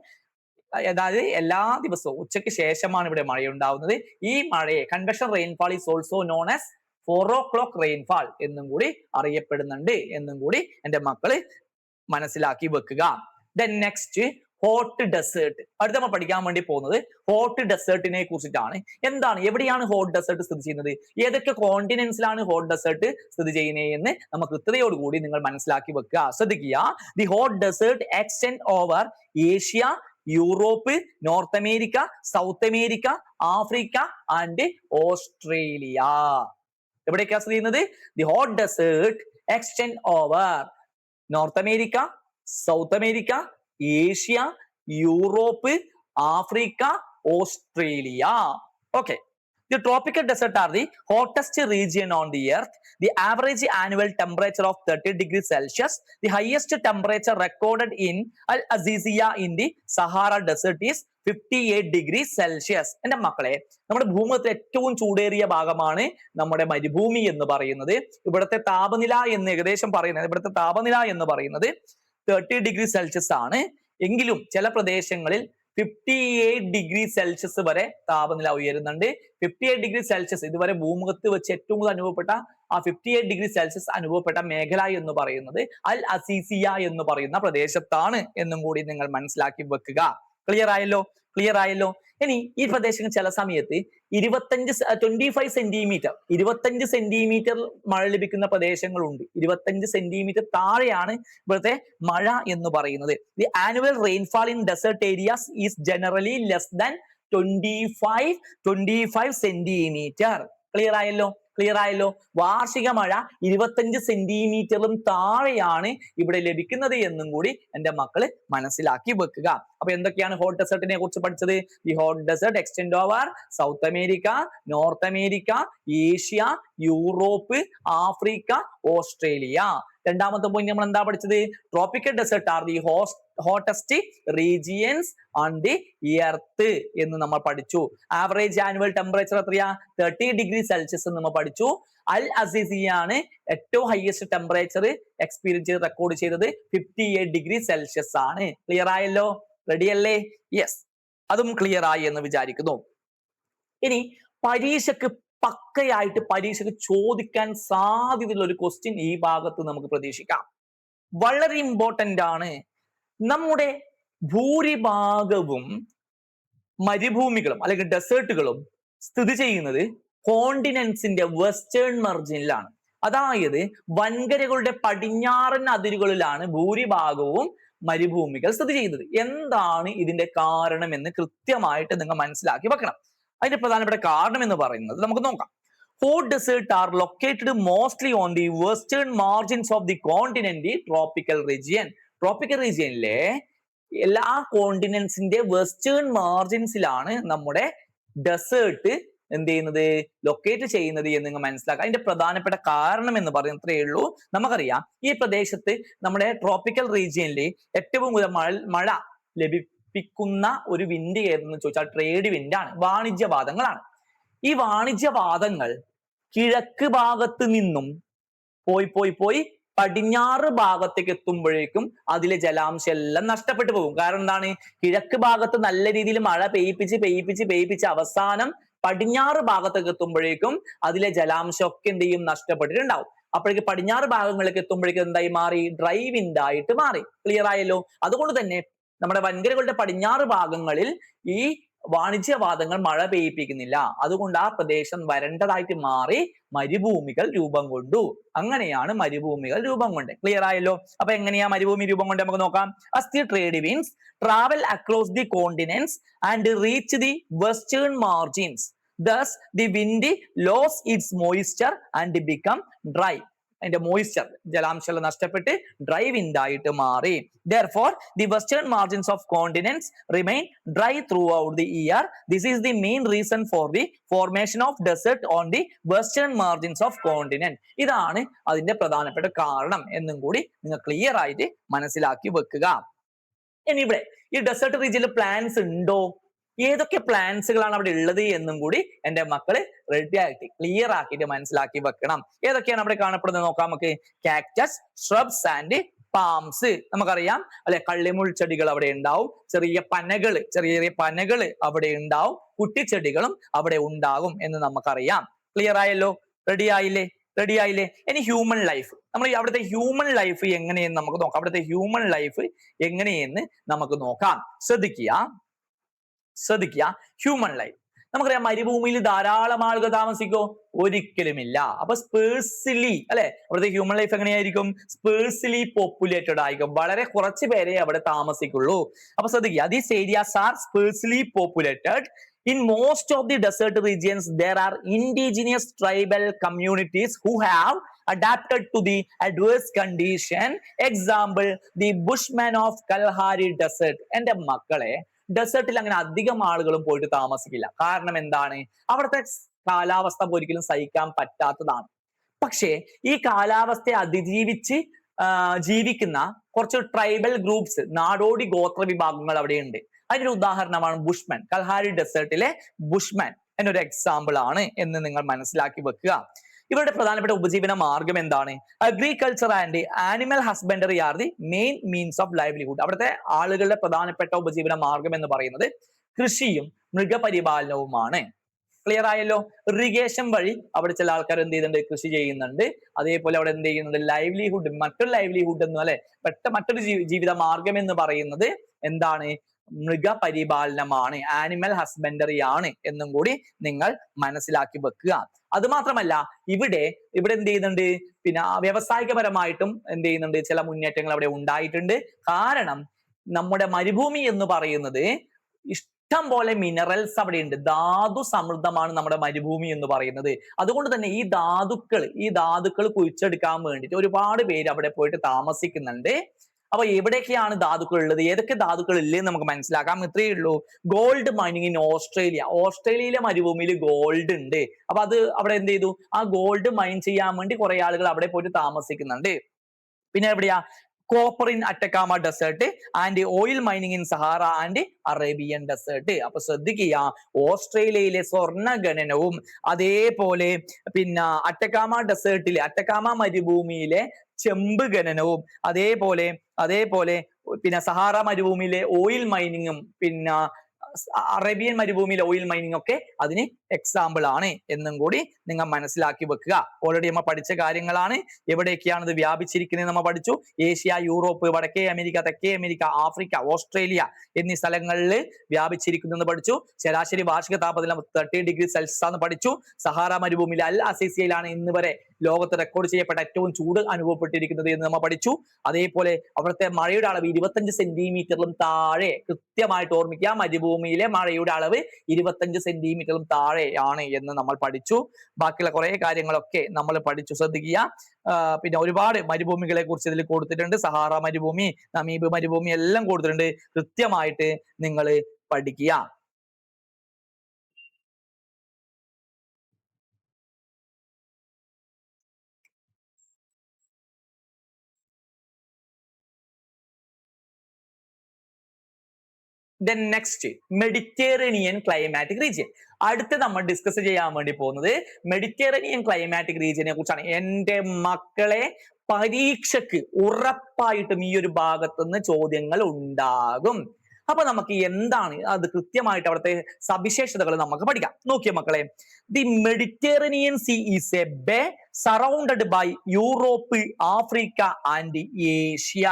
അതായത് എല്ലാ ദിവസവും ഉച്ചയ്ക്ക് ശേഷമാണ് ഇവിടെ മഴ ഉണ്ടാവുന്നത്. ഈ മഴയെ convection rainfall is also known as 4 o'clock rainfall എന്നും കൂടി അറിയപ്പെടുന്നുണ്ട് എന്നും കൂടി എന്റെ മക്കള് മനസ്സിലാക്കി വെക്കുക. Then next, hot desert. അടുത്ത നമ്മൾ പഠിക്കാൻ വേണ്ടി പോകുന്നത് ഹോട്ട് ഡെസേർട്ടിനെ കുറിച്ചിട്ടാണ്. എന്താണ്, എവിടെയാണ് ഹോട്ട് ഡെസേർട്ട് സ്ഥിതി ചെയ്യുന്നത്, ഏതൊക്കെ കോണ്ടിനെന്റ്സിലാണ് ഹോട്ട് ഡെസേർട്ട് സ്ഥിതി ചെയ്യുന്നത് എന്ന് നമുക്ക് കൃത്യതയോടുകൂടി നിങ്ങൾ മനസ്സിലാക്കി വെക്കുക. ശ്രദ്ധിക്കുക. The hot desert extend over Asia, Europe, North America, South America, Africa and Australia. എവിടേക്കാണ് സ്ഥിതി ചെയ്യുന്നത്? The hot desert extend over North America, South America, Asia, Europe, Africa, Australia. Okay. The tropical desert are the hottest region on the earth. The average annual temperature of 30 degrees Celsius. The highest temperature recorded in Al Azizia in the Sahara Desert is 58 degrees Celsius. എന്റെ മക്കളെ, നമ്മുടെ ഭൂമിയുടെ ഏറ്റവും ചൂടേറിയ ഭാഗമാണ് നമ്മുടെ മരുഭൂമി എന്ന് പറയുന്നത്. ഇവിടുത്തെ താപനില എന്ന് ഏകദേശം പറയുന്നത് 30 ഡിഗ്രി സെൽഷ്യസ് ആണ്. എങ്കിലും ചില പ്രദേശങ്ങളിൽ 58 ഡിഗ്രി സെൽഷ്യസ് വരെ താപനില ഉയരുന്നുണ്ട്. 58 ഡിഗ്രി സെൽഷ്യസ് ഇതുവരെ ഭൂമുഖത്ത് വെച്ച് ഏറ്റവും കൂടുതൽ അനുഭവപ്പെട്ട ആ 58 ഡിഗ്രി സെൽഷ്യസ് അനുഭവപ്പെട്ട മേഖല എന്ന് പറയുന്നത് അൽ അസീസിയ എന്ന് പറയുന്ന പ്രദേശത്താണ് എന്നും കൂടി നിങ്ങൾ മനസ്സിലാക്കി വെക്കുക. ക്ലിയർ ആയല്ലോ? ഇനി ഈ പ്രദേശങ്ങൾ ചില സമയത്ത് 25 സെന്റിമീറ്റർ മഴ ലഭിക്കുന്ന പ്രദേശങ്ങളുണ്ട്. 25 സെന്റിമീറ്റർ താഴെയാണ് ഇവിടുത്തെ മഴ എന്ന് പറയുന്നത്. The annual rainfall in desert areas is generally less than 25 centimetre. Clear ആയല്ലോ? വാർഷിക മഴ 25 സെന്റിമീറ്ററും താഴെയാണ് ഇവിടെ ലഭിക്കുന്നത് എന്നും കൂടി എന്റെ മക്കള് മനസ്സിലാക്കി വെക്കുക. അപ്പൊ എന്തൊക്കെയാണ് ഹോട്ട് ഡെസേർട്ടിനെ കുറിച്ച് പഠിച്ചത്? ഈ hot desert extend over South America, North America, Asia, Europe, Africa, Australia. രണ്ടാമത്തെ പോയിന്റ് നമ്മൾ എന്താ പഠിച്ചത്? Tropical desert are the hottest regions on the earth എന്ന് നമ്മൾ പഠിച്ചു. ആവറേജ് ആനുവൽ ടെമ്പറേച്ചർ എത്രയാ? 30 ഡിഗ്രി സെൽഷ്യസ് നമ്മൾ പഠിച്ചു. അൽ അസീസിയാണ് ഏറ്റവും ഹയസ്റ്റ് ടെമ്പറേച്ചർ എക്സ്പീരിയൻസ് ചെയ്ത് റെക്കോർഡ് ചെയ്തത് 58 ഡിഗ്രി സെൽഷ്യസ് ആണ്. ക്ലിയർ ആയല്ലോ? റെഡി അല്ലേ? യെസ്, അതും ക്ലിയർ ആയി എന്ന് വിചാരിക്കുന്നു. ഇനി പക്കയായിട്ട് പരീക്ഷയ്ക്ക് ചോദിക്കാൻ സാധ്യതയുള്ള ഒരു ക്വസ്റ്റ്യൻ ഈ ഭാഗത്ത് നമുക്ക് പ്രതീക്ഷിക്കാം. വളരെ ഇമ്പോർട്ടന്റ് ആണ്. നമ്മുടെ ഭൂരിഭാഗവും മരുഭൂമികളും അല്ലെങ്കിൽ ഡെസേർട്ടുകളും സ്ഥിതി ചെയ്യുന്നത് കോണ്ടിനെന്റ്സിന്റെ വെസ്റ്റേൺ മാർജിനിലാണ്. അതായത് വൻകരകളുടെ പടിഞ്ഞാറൻ അതിരുകളിലാണ് ഭൂരിഭാഗവും മരുഭൂമികൾ സ്ഥിതി ചെയ്യുന്നത്. എന്താണ് ഇതിന്റെ കാരണം എന്ന് കൃത്യമായിട്ട് നിങ്ങൾ മനസ്സിലാക്കി വെക്കണം. അതിന്റെ പ്രധാനപ്പെട്ട കാരണം എന്ന് പറയുന്നത് നമുക്ക് നോക്കാം. Hot desert are located mostly on the western margins of the continent tropical region. Tropical റീജിയനിലെ എല്ലാ കോണ്ടിനെന്റ്സിന്റെ വെസ്റ്റേൺ മാർജിൻസിലാണ് നമ്മുടെ ഡെസേർട്ട് എന്ത് ചെയ്യുന്നത്, ലൊക്കേറ്റ് ചെയ്യുന്നത് എന്ന് നിങ്ങൾ മനസ്സിലാക്കുക. അതിന്റെ പ്രധാനപ്പെട്ട കാരണം എന്ന് പറയുന്നത് ഇത്രയേ ഉള്ളൂ. നമുക്കറിയാം, ഈ പ്രദേശത്ത് നമ്മുടെ ട്രോപ്പിക്കൽ റീജിയനിൽ ഏറ്റവും കൂടുതൽ മഴ ലഭിക്കുന്ന ഒരു വിൻഡ് ഏതെന്ന് ചോദിച്ചാൽ ട്രേഡ് വിൻഡാണ്, വാണിജ്യവാദങ്ങളാണ്. ഈ വാണിജ്യവാദങ്ങൾ കിഴക്ക് ഭാഗത്ത് നിന്നും പോയി പടിഞ്ഞാറ് ഭാഗത്തേക്ക് എത്തുമ്പോഴേക്കും അതിലെ ജലാംശം എല്ലാം നഷ്ടപ്പെട്ടു പോകും. കാരണം എന്താണ്? കിഴക്ക് ഭാഗത്ത് നല്ല രീതിയിൽ മഴ പെയ്യിപ്പിച്ച് അവസാനം പടിഞ്ഞാറ് ഭാഗത്തേക്ക് എത്തുമ്പോഴേക്കും അതിലെ ജലാംശം ഒക്കെ എന്ത് ചെയ്യും? നഷ്ടപ്പെട്ടിട്ടുണ്ടാവും. അപ്പോഴേക്ക് പടിഞ്ഞാറ് ഭാഗങ്ങളിലേക്ക് എത്തുമ്പോഴേക്കും എന്തായി മാറി? ഡ്രൈ വിൻഡ് ആയിട്ട് മാറി. ക്ലിയർ ആയല്ലോ? അതുകൊണ്ട് തന്നെ നമ്മുടെ വൻകരകളുടെ പടിഞ്ഞാറ് ഭാഗങ്ങളിൽ ഈ വാണിജ്യവാദങ്ങൾ മഴ പെയ്യിപ്പിക്കുന്നില്ല. അതുകൊണ്ട് ആ പ്രദേശം വരണ്ടതായിട്ട് മാറി മരുഭൂമികൾ രൂപം കൊണ്ടു. അങ്ങനെയാണ് മരുഭൂമികൾ രൂപം കൊണ്ട്. ക്ലിയർ ആയല്ലോ? അപ്പൊ എങ്ങനെയാ മരുഭൂമി രൂപം കൊണ്ട് നമുക്ക് നോക്കാം. as the trade winds travel across the continents and reach the western margins, thus the wind lost its moisture and become dry. അതിന്റെ മോയ്സ്ചർ ജലാംശം നഷ്ടപ്പെട്ട് ഡ്രൈ വിൻഡ് ആയിട്ട് മാറി. Therefore, the western margins of continents remain dry throughout the year. This is the main reason for the formation of desert on the western margins of continent. ഇതാണ് അതിന്റെ പ്രധാനപ്പെട്ട കാരണം എന്നും കൂടി നിങ്ങൾ ക്ലിയർ ആയിട്ട് മനസ്സിലാക്കി വെക്കുക. ഇനി ഇവിടെ ഈ ഡെസേർട്ട് റീജിയനിൽ പ്ലാന്റ്സ് ഉണ്ടോ? ഏതൊക്കെ പ്ലാന്റ്സുകളാണ് അവിടെ ഉള്ളത് എന്നും കൂടി എന്റെ മക്കള് റെഡി ആയിട്ട് ക്ലിയർ ആക്കിയിട്ട് മനസ്സിലാക്കി വെക്കണം. ഏതൊക്കെയാണ് അവിടെ കാണപ്പെടുന്നത് നോക്കാം നമുക്ക്. Cactus, shrubs and palms. നമുക്കറിയാം അല്ലെ, കള്ളിമുൾ ചെടികൾ അവിടെ ഉണ്ടാവും, ചെറിയ ചെറിയ പനകള് അവിടെ ഉണ്ടാവും, കുറ്റിച്ചെടികളും അവിടെ ഉണ്ടാകും എന്ന് നമുക്കറിയാം. ക്ലിയർ ആയല്ലോ? റെഡി ആയില്ലേ? ഇനി ഹ്യൂമൻ ലൈഫ്, നമ്മൾ അവിടുത്തെ ഹ്യൂമൻ ലൈഫ് എങ്ങനെയെന്ന് നമുക്ക് നോക്കാം. അവിടുത്തെ ഹ്യൂമൻ ലൈഫ് എങ്ങനെയെന്ന് നമുക്ക് നോക്കാം. ശ്രദ്ധിക്കുക. ഹ്യൂമൻ ലൈഫ് നമുക്കറിയാം, മരുഭൂമിയിൽ ധാരാളം ആളുകൾ താമസിക്കോ? ഒരിക്കലുമില്ല. അപ്പൊ സ്പേഴ്സിലി അല്ലെ, അവിടുത്തെ ഹ്യൂമൻ ലൈഫ് എങ്ങനെയായിരിക്കും? സ്പേഴ്സിലി പോപ്പുലേറ്റഡ് ആയിരിക്കും. വളരെ കുറച്ച് പേരെ അവിടെ താമസിക്കുള്ളൂ. അപ്പൊ ശ്രദ്ധിക്കുക, these areas are sparsely populated. In most of the desert regions, there are indigenous tribal communities who have adapted to the adverse condition. Example, the Bushmen of Kalahari Desert. എന്റെ മക്കളെ, ഡെസേർട്ടിൽ അങ്ങനെ അധികം ആളുകളും പോയിട്ട് താമസിക്കില്ല. കാരണം എന്താണ്? അവിടുത്തെ കാലാവസ്ഥ ഒരിക്കലും സഹിക്കാൻ പറ്റാത്തതാണ്. പക്ഷേ ഈ കാലാവസ്ഥയെ അതിജീവിച്ച് ജീവിക്കുന്ന കുറച്ച് ട്രൈബൽ ഗ്രൂപ്പ്സ്, നാടോടി ഗോത്ര വിഭാഗങ്ങൾ അവിടെയുണ്ട്. അതിനൊരു ഉദാഹരണമാണ് ബുഷ്മൻ. കൽഹാരി ഡെസേർട്ടിലെ ബുഷ്മൻ എന്നൊരു എക്സാമ്പിൾ ആണ് എന്ന് നിങ്ങൾ മനസ്സിലാക്കി വെക്കുക. ഇവരുടെ പ്രധാനപ്പെട്ട ഉപജീവന മാർഗം എന്താണ്? Agriculture and animal husbandry R the main means of livelihood. അവിടുത്തെ ആളുകളുടെ പ്രധാനപ്പെട്ട ഉപജീവന മാർഗം എന്ന് പറയുന്നത് കൃഷിയും മൃഗപരിപാലനവുമാണ്. ക്ലിയർ ആയല്ലോ? ഇറിഗേഷൻ വഴി അവിടെ ചില ആൾക്കാർ എന്ത് ചെയ്യുന്നുണ്ട്? കൃഷി ചെയ്യുന്നുണ്ട്. അതേപോലെ അവിടെ എന്ത് ചെയ്യുന്നുണ്ട്? ലൈവ്ലിഹുഡ്, മറ്റൊരു ലൈവ്ലിഹുഡ് എന്ന് അല്ലെ, മറ്റൊരു ജീവിത മാർഗം എന്ന് പറയുന്നത് എന്താണ്? മൃഗപരിപാലനമാണ്, ആനിമൽ ഹസ്ബൻഡറി ആണ് എന്നും കൂടി നിങ്ങൾ മനസ്സിലാക്കി വെക്കുക. അത് മാത്രമല്ല ഇവിടെ എന്ത് ചെയ്യുന്നുണ്ട്? പിന്നെ വ്യവസായികപരമായിട്ടും എന്ത് ചെയ്യുന്നുണ്ട്? ചില മുന്നേറ്റങ്ങൾ അവിടെ ഉണ്ടായിട്ടുണ്ട്. കാരണം നമ്മുടെ മരുഭൂമി എന്ന് പറയുന്നത് ഇഷ്ടം പോലെ മിനറൽസ് അവിടെ ഉണ്ട്. ധാതു സമൃദ്ധമാണ് നമ്മുടെ മരുഭൂമി എന്ന് പറയുന്നത്. അതുകൊണ്ട് തന്നെ ഈ ധാതുക്കൾ കുഴിച്ചെടുക്കാൻ വേണ്ടിയിട്ട് ഒരുപാട് പേര് അവിടെ പോയിട്ട് താമസിക്കുന്നുണ്ട്. അപ്പൊ എവിടെയൊക്കെയാണ് ധാതുക്കൾ ഉള്ളത്, ഏതൊക്കെ ധാതുക്കൾ ഇല്ലെന്ന് നമുക്ക് മനസ്സിലാക്കാം. ഇത്രയേ ഉള്ളൂ. ഗോൾഡ് മൈനിങ് ഇൻ ഓസ്ട്രേലിയയിലെ മരുഭൂമിയിൽ ഗോൾഡ് ഉണ്ട്. അപ്പൊ അത് അവിടെ എന്ത് ചെയ്തു? ആ ഗോൾഡ് മൈൻ ചെയ്യാൻ വേണ്ടി കുറെ ആളുകൾ അവിടെ പോയിട്ട് താമസിക്കുന്നുണ്ട്. പിന്നെ എവിടെയാ? Copper in Atacama desert and oil mining in Sahara and Arabian desert. അപ്പൊ ശ്രദ്ധിക്കുക, ഓസ്ട്രേലിയയിലെ സ്വർണ്ണ ഖനനവും അതേപോലെ പിന്നെ അറ്റക്കാമ മരുഭൂമിയിലെ ചെമ്പ് ഖനനവും അതേപോലെ പിന്നെ സഹാറ മരുഭൂമിയിലെ ഓയിൽ മൈനിങ്ങും പിന്നെ അറേബ്യൻ മരുഭൂമിയിലെ ഓയിൽ മൈനിങ് ഒക്കെ അതിന് എക്സാമ്പിൾ ആണ് എന്നും കൂടി നിങ്ങൾ മനസ്സിലാക്കി വെക്കുക. ഓൾറെഡി നമ്മൾ പഠിച്ച കാര്യങ്ങളാണ്. എവിടെയൊക്കെയാണ് ഇത് വ്യാപിച്ചിരിക്കുന്നത് നമ്മൾ പഠിച്ചു. ഏഷ്യ, യൂറോപ്പ്, വടക്കേ അമേരിക്ക, തെക്കേ അമേരിക്ക, ആഫ്രിക്ക, ഓസ്ട്രേലിയ എന്നീ സ്ഥലങ്ങളിൽ വ്യാപിച്ചിരിക്കുന്നു പഠിച്ചു. ശരാശരി വാർഷിക താപനില 30 ഡിഗ്രി സെൽഷ്യസ് ആണെന്ന് പഠിച്ചു. സഹാറ മരുഭൂമിയിലെ അൽ അസീസിയയിലാണ് ഇന്ന് വരെ ലോകത്ത് റെക്കോർഡ് ചെയ്യപ്പെട്ട ഏറ്റവും ചൂട് അനുഭവപ്പെട്ടിരിക്കുന്നത് എന്ന് നമ്മൾ പഠിച്ചു. അതേപോലെ അവിടുത്തെ മഴയുടെ അളവ് 25 സെന്റിമീറ്ററിലും താഴെ, കൃത്യമായിട്ട് ഓർമ്മിക്കുക, മരുഭൂമിയിലെ മഴയുടെ അളവ് 25 സെന്റിമീറ്ററിലും താഴെയാണ് എന്ന് നമ്മൾ പഠിച്ചു. ബാക്കിയുള്ള കുറെ കാര്യങ്ങളൊക്കെ നമ്മൾ പഠിച്ചു. ശ്രദ്ധിക്കുക. പിന്നെ ഒരുപാട് മരുഭൂമികളെ കുറിച്ച് ഇതിൽ കൊടുത്തിട്ടുണ്ട്. സഹാറ മരുഭൂമി, നമീബ് മരുഭൂമി എല്ലാം കൊടുത്തിട്ടുണ്ട്. കൃത്യമായിട്ട് നിങ്ങൾ പഠിക്കുക. Then next, Mediterranean climatic region. അടുത്ത് നമ്മൾ ഡിസ്കസ് ചെയ്യാൻ വേണ്ടി പോകുന്നത് മെഡിറ്ററേനിയൻ ക്ലൈമാറ്റിക് റീജിയനെ കുറിച്ചാണ്. എന്റെ മക്കളെ, പരീക്ഷയ്ക്ക് ഉറപ്പായിട്ടും ഈ ഒരു ഭാഗത്തുനിന്ന് ചോദ്യങ്ങൾ ഉണ്ടാകും. അപ്പൊ നമുക്ക് എന്താണ് അത് കൃത്യമായിട്ട് അവിടുത്തെ സവിശേഷതകൾ നമുക്ക് പഠിക്കാം. നോക്കിയ മക്കളെ, the Mediterranean sea is a bay surrounded by Europe, Africa and Asia.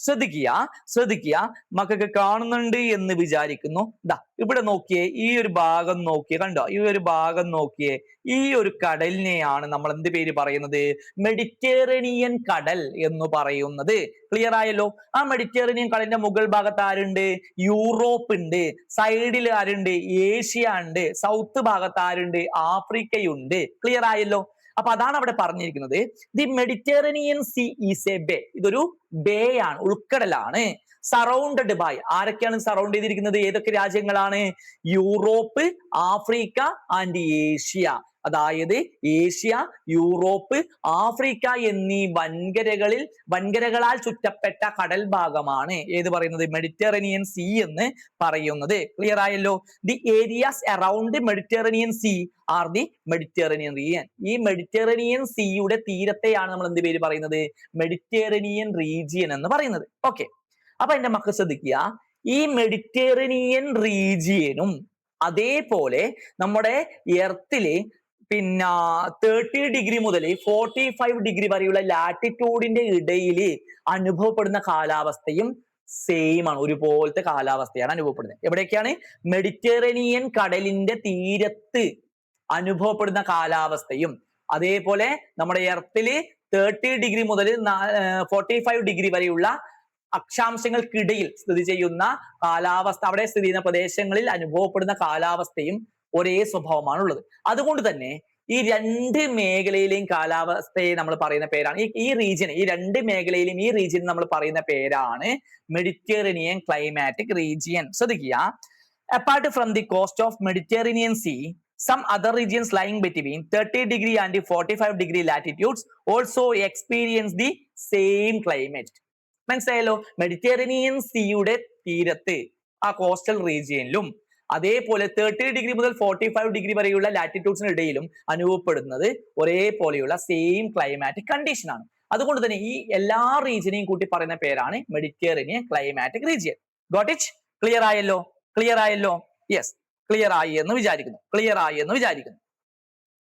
ശ്രദ്ധിക്കുക മക്കൾക്ക് കാണുന്നുണ്ട് എന്ന് വിചാരിക്കുന്നു. ദാ ഇവിടെ നോക്കിയേ, ഈ ഒരു ഭാഗം നോക്കിയേ, കണ്ടോ? ഈ ഒരു ഭാഗം നോക്കിയേ, ഈ ഒരു കടലിനെയാണ് നമ്മൾ എന്ത് പേര് പറയുന്നത്? മെഡിറ്ററേനിയൻ കടൽ എന്ന് പറയുന്നത്. ക്ലിയർ ആയല്ലോ? ആ മെഡിറ്ററേനിയൻ കടലിന്റെ മുകൾ ഭാഗത്ത് ആരുണ്ട്? യൂറോപ്പ് ഉണ്ട്. സൈഡിൽ ആരുണ്ട്? ഏഷ്യ ഉണ്ട്. സൗത്ത് ഭാഗത്ത് ആരുണ്ട്? ആഫ്രിക്കയുണ്ട്. ക്ലിയർ ആയല്ലോ? അപ്പൊ അതാണ് അവിടെ പറഞ്ഞിരിക്കുന്നത്. The Mediterranean sea is a bay. ഇതൊരു ബേ ആണ്, ഉൾക്കടലാണ്. സറൗണ്ടഡ് ബൈ, ആരൊക്കെയാണ് സറൗണ്ട് ചെയ്തിരിക്കുന്നത്? ഏതൊക്കെ രാജ്യങ്ങളാണ്? Europe, Africa and Asia. അതായത് ഏഷ്യ, യൂറോപ്പ്, ആഫ്രിക്ക എന്നീ വൻകരകളാൽ ചുറ്റപ്പെട്ട കടൽ ഭാഗമാണ് ഏത് പറയുന്നത്? മെഡിറ്ററേനിയൻ സീ എന്ന് പറയുന്നത്. ക്ലിയർ ആയല്ലോ? The areas around Mediterranean see are the Mediterranean region. ഈ മെഡിറ്ററേനിയൻ സീയുടെ തീരത്തെയാണ് നമ്മൾ എന്ത് പേര് പറയുന്നത്? മെഡിറ്ററേനിയൻ റീജിയൻ എന്ന് പറയുന്നത്. ഓക്കെ, അപ്പൊ എന്റെ മക്കൾ ശ്രദ്ധിക്കുക, ഈ മെഡിറ്ററേനിയൻ റീജിയനും അതേപോലെ നമ്മുടെ എർത്തില് 30 ഡിഗ്രി മുതൽ 45 ഡിഗ്രി വരെയുള്ള ലാറ്റിറ്റ്യൂഡിന്റെ ഇടയിൽ അനുഭവപ്പെടുന്ന കാലാവസ്ഥയും സെയിം ആണ്, ഒരുപോലത്തെ കാലാവസ്ഥയാണ് അനുഭവപ്പെടുന്നത്. എവിടെയൊക്കെയാണ്? മെഡിറ്ററേനിയൻ കടലിന്റെ തീരത്ത് അനുഭവപ്പെടുന്ന കാലാവസ്ഥയും അതേപോലെ നമ്മുടെ എർത്തില് 30 ഡിഗ്രി മുതൽ 45 ഡിഗ്രി വരെയുള്ള അക്ഷാംശങ്ങൾക്കിടയിൽ സ്ഥിതി ചെയ്യുന്ന കാലാവസ്ഥ, അവിടെ സ്ഥിതി ചെയ്യുന്ന പ്രദേശങ്ങളിൽ അനുഭവപ്പെടുന്ന കാലാവസ്ഥയും ഒരേ സ്വഭാവമാണുള്ളത്. അതുകൊണ്ട് തന്നെ ഈ രണ്ട് മേഖലയിലെയും കാലാവസ്ഥയെ നമ്മൾ പറയുന്ന പേരാണ്, ഈ റീജിയൻ, ഈ രണ്ട് മേഖലയിലും ഈ റീജിയൻ നമ്മൾ പറയുന്ന പേരാണ് മെഡിറ്ററേനിയൻ ക്ലൈമാറ്റിക് റീജിയൻ. ശ്രദ്ധിക്കുക, apart from the cost of Mediterranean see, some other regions lying between 30 degree and 45 degree latitudes also experience the same climate. മനസ്സിലായല്ലോ? മെഡിറ്ററേനിയൻ സീയുടെ തീരത്ത്, ആ കോസ്റ്റൽ റീജിയനിലും അതേപോലെ 30 ഡിഗ്രി മുതൽ 45 ഡിഗ്രി വരെയുള്ള ലാറ്റിറ്റ്യൂഡ്സിന് ഇടയിലും അനുഭവപ്പെടുന്നത് ഒരേപോലെയുള്ള സെയിം ക്ലൈമാറ്റിക് കണ്ടീഷൻ ആണ്. അതുകൊണ്ട് തന്നെ ഈ എല്ലാ റീജിയനെയും കൂട്ടി പറയുന്ന പേരാണ് Mediterranean climatic region. Got it? Clear ആയല്ലോ? ക്ലിയർ ആയല്ലോ? യെസ്, ക്ലിയർ ആയി എന്ന് വിചാരിക്കുന്നു.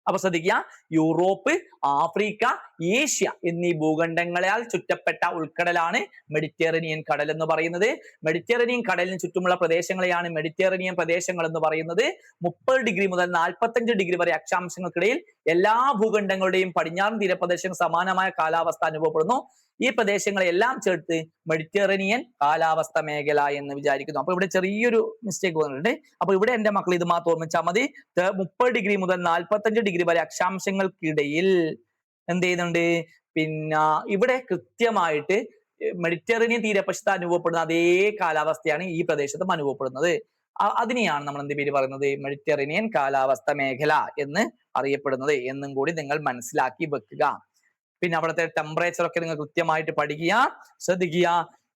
അപ്പൊ ശ്രദ്ധിക്കുക, യൂറോപ്പ്, ആഫ്രിക്ക, ഏഷ്യ എന്നീ ഭൂഖണ്ഡങ്ങളാൽ ചുറ്റപ്പെട്ട ഉൾക്കടലാണ് മെഡിറ്ററേനിയൻ കടൽ എന്ന് പറയുന്നത്. മെഡിറ്ററേനിയൻ കടലിന് ചുറ്റുമുള്ള പ്രദേശങ്ങളെയാണ് മെഡിറ്ററേനിയൻ പ്രദേശങ്ങൾ എന്ന് പറയുന്നത്. 30 ഡിഗ്രി മുതൽ 45 ഡിഗ്രി വരെ അക്ഷാംശങ്ങൾക്കിടയിൽ എല്ലാ ഭൂഖണ്ഡങ്ങളുടെയും പടിഞ്ഞാറൻ തീരപ്രദേശങ്ങൾ സമാനമായ കാലാവസ്ഥ അനുഭവപ്പെടുന്നു. ഈ പ്രദേശങ്ങളെല്ലാം ചേർത്ത് മെഡിറ്ററേനിയൻ കാലാവസ്ഥ മേഖല എന്ന് വിചാരിക്കുന്നു. അപ്പൊ ഇവിടെ ചെറിയൊരു മിസ്റ്റേക്ക് വന്നിട്ടുണ്ട്. അപ്പൊ ഇവിടെ എന്റെ മക്കൾ ഇത് മാത്രം ഓർമ്മിച്ചാൽ മതി. 30 ഡിഗ്രി മുതൽ 45 ഡിഗ്രി വരെ അക്ഷാംശങ്ങൾക്കിടയിൽ എന്ത് ചെയ്യുന്നുണ്ട്? ഇവിടെ കൃത്യമായിട്ട് മെഡിറ്ററേനിയൻ തീരപ്രദേശത്ത് അനുഭവപ്പെടുന്ന അതേ കാലാവസ്ഥയാണ് ഈ പ്രദേശത്തും അനുഭവപ്പെടുന്നത്. അതിനെയാണ് നമ്മൾ എന്ത് പേര് പറയുന്നത്? മെഡിറ്ററേനിയൻ കാലാവസ്ഥ മേഖല എന്ന് അറിയപ്പെടുന്നത് എന്നും കൂടി നിങ്ങൾ മനസ്സിലാക്കി വെക്കുക. പിന്നെ അവിടുത്തെ ടെമ്പറേച്ചർ ഒക്കെ നിങ്ങൾ കൃത്യമായിട്ട് പഠിക്കുക, ശ്രദ്ധിക്കുക.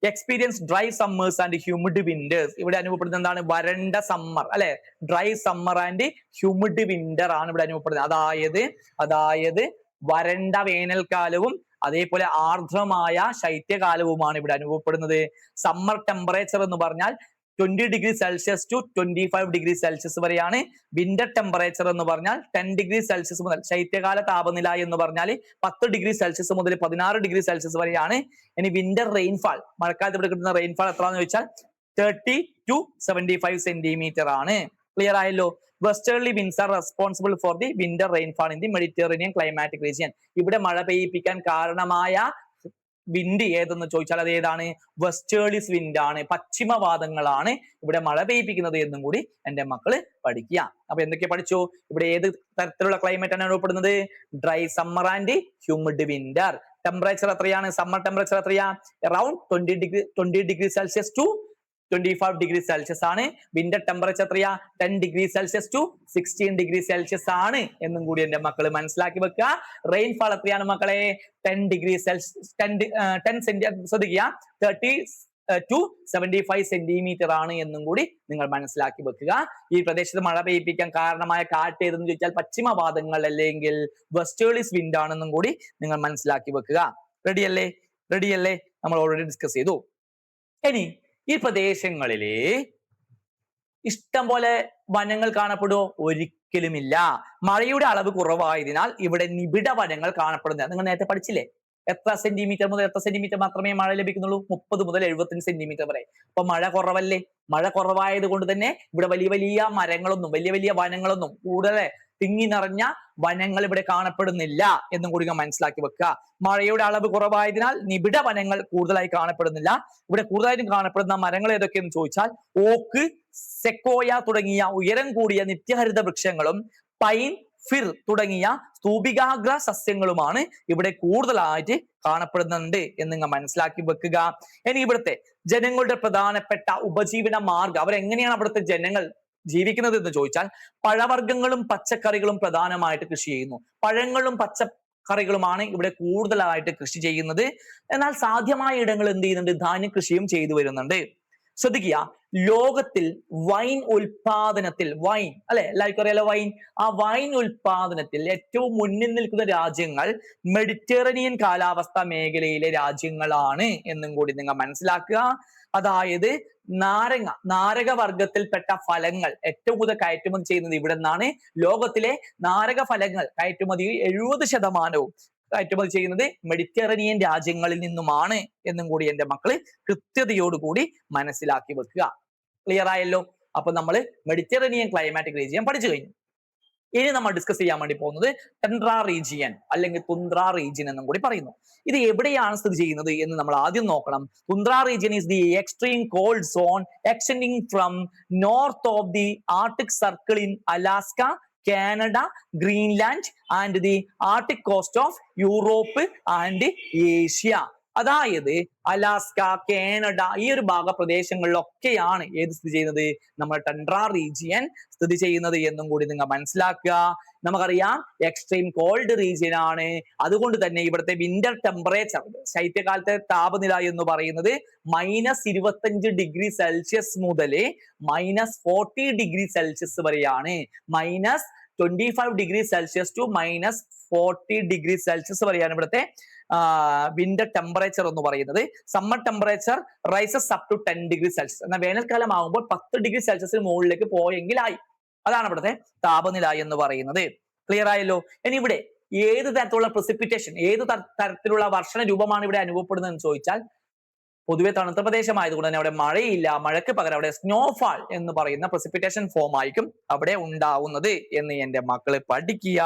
Experience dry summers and humid winter's. ഇവിടെ അനുഭവപ്പെടുന്നത് എന്താണ്? വരണ്ട സമ്മർ, അല്ലെ? Dry summer and humid winter ആണ് ഇവിടെ അനുഭവപ്പെടുന്നത്. അതായത് വരണ്ട വേനൽക്കാലവും അതേപോലെ ആർദ്രമായ ശൈത്യകാലവുമാണ് ഇവിടെ അനുഭവപ്പെടുന്നത്. സമ്മർ ടെമ്പറേച്ചർ എന്ന് പറഞ്ഞാൽ 20 to 25 വരെയാണ്. വിന്റർ ടെമ്പറേച്ചർ എന്ന് പറഞ്ഞാൽ 10 മുതൽ, ശൈത്യകാല താപനില എന്ന് പറഞ്ഞാൽ 10 മുതൽ 16 വരെയാണ്. ഇനി വിന്റർ റെയിൻഫാൾ, മഴക്കാലത്ത് ഇവിടെ കിട്ടുന്ന റെയിൻഫാൾ എത്രയാണെന്ന് ചോദിച്ചാൽ 30 to 75 ആണ്. ക്ലിയർ ആയല്ലോ? Westerly winds are responsible for the winter rainfall in the Mediterranean climatic region. ഇവിടെ മഴ പെയ്യിപ്പിക്കാൻ കാരണമായ വിൻഡ് ഏതെന്ന് ചോദിച്ചാൽ അത് ഏതാണ്? വെസ്റ്റേർലിസ് വിൻഡ് ആണ്, പശ്ചിമവാദങ്ങളാണ് ഇവിടെ മഴ പെയ്യിപ്പിക്കുന്നത് എന്നും കൂടി എന്റെ മക്കള് പഠിക്കുക. അപ്പൊ എന്തൊക്കെ പഠിച്ചു? ഇവിടെ ഏത് തരത്തിലുള്ള ക്ലൈമറ്റ് ആണ് അനുഭവപ്പെടുന്നത്? Dry summer and humid winter. Temperature എത്രയാണ്? സമ്മർ ടെമ്പറേച്ചർ എത്രയാ? അറൌണ്ട് 20 to 25 ആണ്. വിന്റർ ടെമ്പറേച്ചർ എത്രയാ? 10 to 16 ആണ് എന്നും കൂടി എന്റെ മക്കള് മനസ്സിലാക്കി വെക്കുക. റെയിൻഫാൾ എത്രയാണ് മക്കളെ? 10 ശ്രദ്ധിക്കുക, 30 to 75 ആണ് എന്നും കൂടി നിങ്ങൾ മനസ്സിലാക്കി വെക്കുക. ഈ പ്രദേശത്ത് മഴ പെയ്യിപ്പിക്കാൻ കാരണമായ കാറ്റ് ഏതെന്ന് ചോദിച്ചാൽ പശ്ചിമവാദങ്ങൾ അല്ലെങ്കിൽ വെസ്റ്റേർലിസ് വിൻഡ് ആണെന്നും കൂടി നിങ്ങൾ മനസ്സിലാക്കി വെക്കുക. റെഡിയല്ലേ? നമ്മൾ ഓൾറെഡി ഡിസ്കസ് ചെയ്തു. ഇനി ഈ പ്രദേശങ്ങളില് ഇഷ്ടം പോലെ വനങ്ങൾ കാണപ്പെടുമോ? ഒരിക്കലുമില്ല. മഴയുടെ അളവ് കുറവായതിനാൽ ഇവിടെ നിബിഡ വനങ്ങൾ കാണപ്പെടുന്നത് നിങ്ങൾ നേരത്തെ പഠിച്ചില്ലേ? എത്ര സെന്റിമീറ്റർ മുതൽ എത്ര സെന്റിമീറ്റർ മാത്രമേ മഴ ലഭിക്കുന്നുള്ളൂ? 30 മുതൽ 75 സെന്റിമീറ്റർ വരെ. അപ്പൊ മഴ കുറവല്ലേ? മഴ കുറവായത് കൊണ്ട് തന്നെ ഇവിടെ വലിയ വലിയ മരങ്ങളൊന്നും വലിയ വലിയ വനങ്ങളൊന്നും കൂടുതൽ തിങ്ങി നിറഞ്ഞ വനങ്ങൾ ഇവിടെ കാണപ്പെടുന്നില്ല എന്നും കൂടി മനസ്സിലാക്കി വെക്കുക. മഴയുടെ അളവ് കുറവായതിനാൽ നിബിഡ വനങ്ങൾ കൂടുതലായി കാണപ്പെടുന്നില്ല. ഇവിടെ കൂടുതലായിട്ടും കാണപ്പെടുന്ന മരങ്ങൾ ഏതൊക്കെയെന്ന് ചോദിച്ചാൽ ഓക്ക്, സെക്കോയ തുടങ്ങിയ ഉയരം കൂടിയ നിത്യഹരിത വൃക്ഷങ്ങളും പൈൻ, ഫിർ തുടങ്ങിയ സ്തൂപികാഗ്ര സസ്യങ്ങളുമാണ് ഇവിടെ കൂടുതലായിട്ട് കാണപ്പെടുന്നുണ്ട് എന്ന് നിങ്ങൾ മനസ്സിലാക്കി വെക്കുക. ഇനി ഇവിടുത്തെ ജനങ്ങളുടെ പ്രധാനപ്പെട്ട ഉപജീവന മാർഗം, അവരെങ്ങനെയാണ് അവിടുത്തെ ജനങ്ങൾ ജീവിക്കുന്നത് എന്ന് ചോദിച്ചാൽ പഴവർഗ്ഗങ്ങളും പച്ചക്കറികളും പ്രധാനമായിട്ട് കൃഷി ചെയ്യുന്നു. പഴങ്ങളും പച്ചക്കറികളുമാണ് ഇവിടെ കൂടുതലായിട്ട് കൃഷി ചെയ്യുന്നത്. എന്നാൽ സാധ്യമായ ഇടങ്ങൾ എന്ത് ചെയ്യുന്നുണ്ട്? ധാന്യ കൃഷിയും ചെയ്തു വരുന്നുണ്ട്. ശ്രദ്ധിക്കുക, ലോകത്തിൽ വൈൻ ഉൽപാദനത്തിൽ വൈൻ അല്ലെ എല്ലാവർക്കും അറിയാലോ വൈൻ, ആ വൈൻ ഉൽപാദനത്തിൽ ഏറ്റവും മുന്നിൽ നിൽക്കുന്ന രാജ്യങ്ങൾ മെഡിറ്ററേനിയൻ കാലാവസ്ഥ മേഖലയിലെ രാജ്യങ്ങളാണ് എന്നും കൂടി നിങ്ങൾ മനസ്സിലാക്കുക. അതായത് നാരക വർഗത്തിൽപ്പെട്ട ഫലങ്ങൾ ഏറ്റവും കൂടുതൽ കയറ്റുമതി ചെയ്യുന്നത് ഇവിടെ നിന്നാണ്. ലോകത്തിലെ നാരക ഫലങ്ങൾ കയറ്റുമതി 70% കയറ്റുമതി ചെയ്യുന്നത് മെഡിറ്ററേനിയൻ രാജ്യങ്ങളിൽ നിന്നുമാണ് എന്നും കൂടി എൻ്റെ മക്കള് കൃത്യതയോടുകൂടി മനസ്സിലാക്കി വെക്കുക. ക്ലിയർ ആയല്ലോ? അപ്പൊ നമ്മൾ മെഡിറ്ററേനിയൻ ക്ലൈമാറ്റിക് റീജിയൻ പഠിച്ചു കഴിഞ്ഞു. ഇനി നമ്മൾ ഡിസ്കസ് ചെയ്യാൻ വേണ്ടി പോകുന്നത് ടൻഡ്ര റീജിയൻ അല്ലെങ്കിൽ തുന്ദ്ര റീജിയൻ എന്നും കൂടി പറയുന്നു. ഇത് എവിടെയാണ് സ്ഥിതി ചെയ്യുന്നത് എന്ന് നമ്മൾ ആദ്യം നോക്കണം. തുന്ദ്ര region is the extreme called zone extending from north of the Arctic circle in Alaska, Canada, Greenland and the Arctic cost of Europe and Asia. അതായത് അലാസ്ക, കാനഡ ഈ ഒരു ഭാഗപ്രദേശങ്ങളിലൊക്കെയാണ് ഏത് സ്ഥിതി ചെയ്യുന്നത്? നമ്മുടെ ടൻഡ്ര റീജിയൻ സ്ഥിതി ചെയ്യുന്നത് എന്നും കൂടി നിങ്ങൾ മനസ്സിലാക്കുക. നമുക്കറിയാം എക്സ്ട്രീം കോൾഡ് റീജിയൻ ആണ്. അതുകൊണ്ട് തന്നെ ഇവിടുത്തെ വിന്റർ ടെമ്പറേച്ചർ, ശൈത്യകാലത്തെ താപനില എന്ന് പറയുന്നത് -25°C മുതൽ -40°C വരെയാണ്. -25°C to -40°C വരെയാണ് ഇവിടുത്തെ വിന്റർ ടെമ്പറേച്ചർ എന്ന് പറയുന്നത്. Summer temperature rises up to 10°C. എന്നാൽ വേനൽക്കാലം ആകുമ്പോൾ 10°C മുകളിലേക്ക് പോയെങ്കിൽ ആയി. അതാണ് ഇവിടുത്തെ താപനില എന്ന് പറയുന്നത്. ക്ലിയർ ആയല്ലോ? ഇനി ഇവിടെ ഏത് തരത്തിലുള്ള പ്രസിപ്പിറ്റേഷൻ, ഏത് തരത്തിലുള്ള വർഷണ രൂപമാണ് ഇവിടെ അനുഭവപ്പെടുന്നത് എന്ന് ചോദിച്ചാൽ പൊതുവെ തണുത്ത പ്രദേശമായതുകൊണ്ട് തന്നെ അവിടെ മഴയില്ല. മഴയ്ക്ക് പകരം അവിടെ സ്നോഫാൾ എന്ന് പറയുന്ന പ്രസിപ്പിറ്റേഷൻ ഫോം ആയിരിക്കും അവിടെ ഉണ്ടാവുന്നത് എന്ന് എൻ്റെ മക്കള് പഠിക്കുക.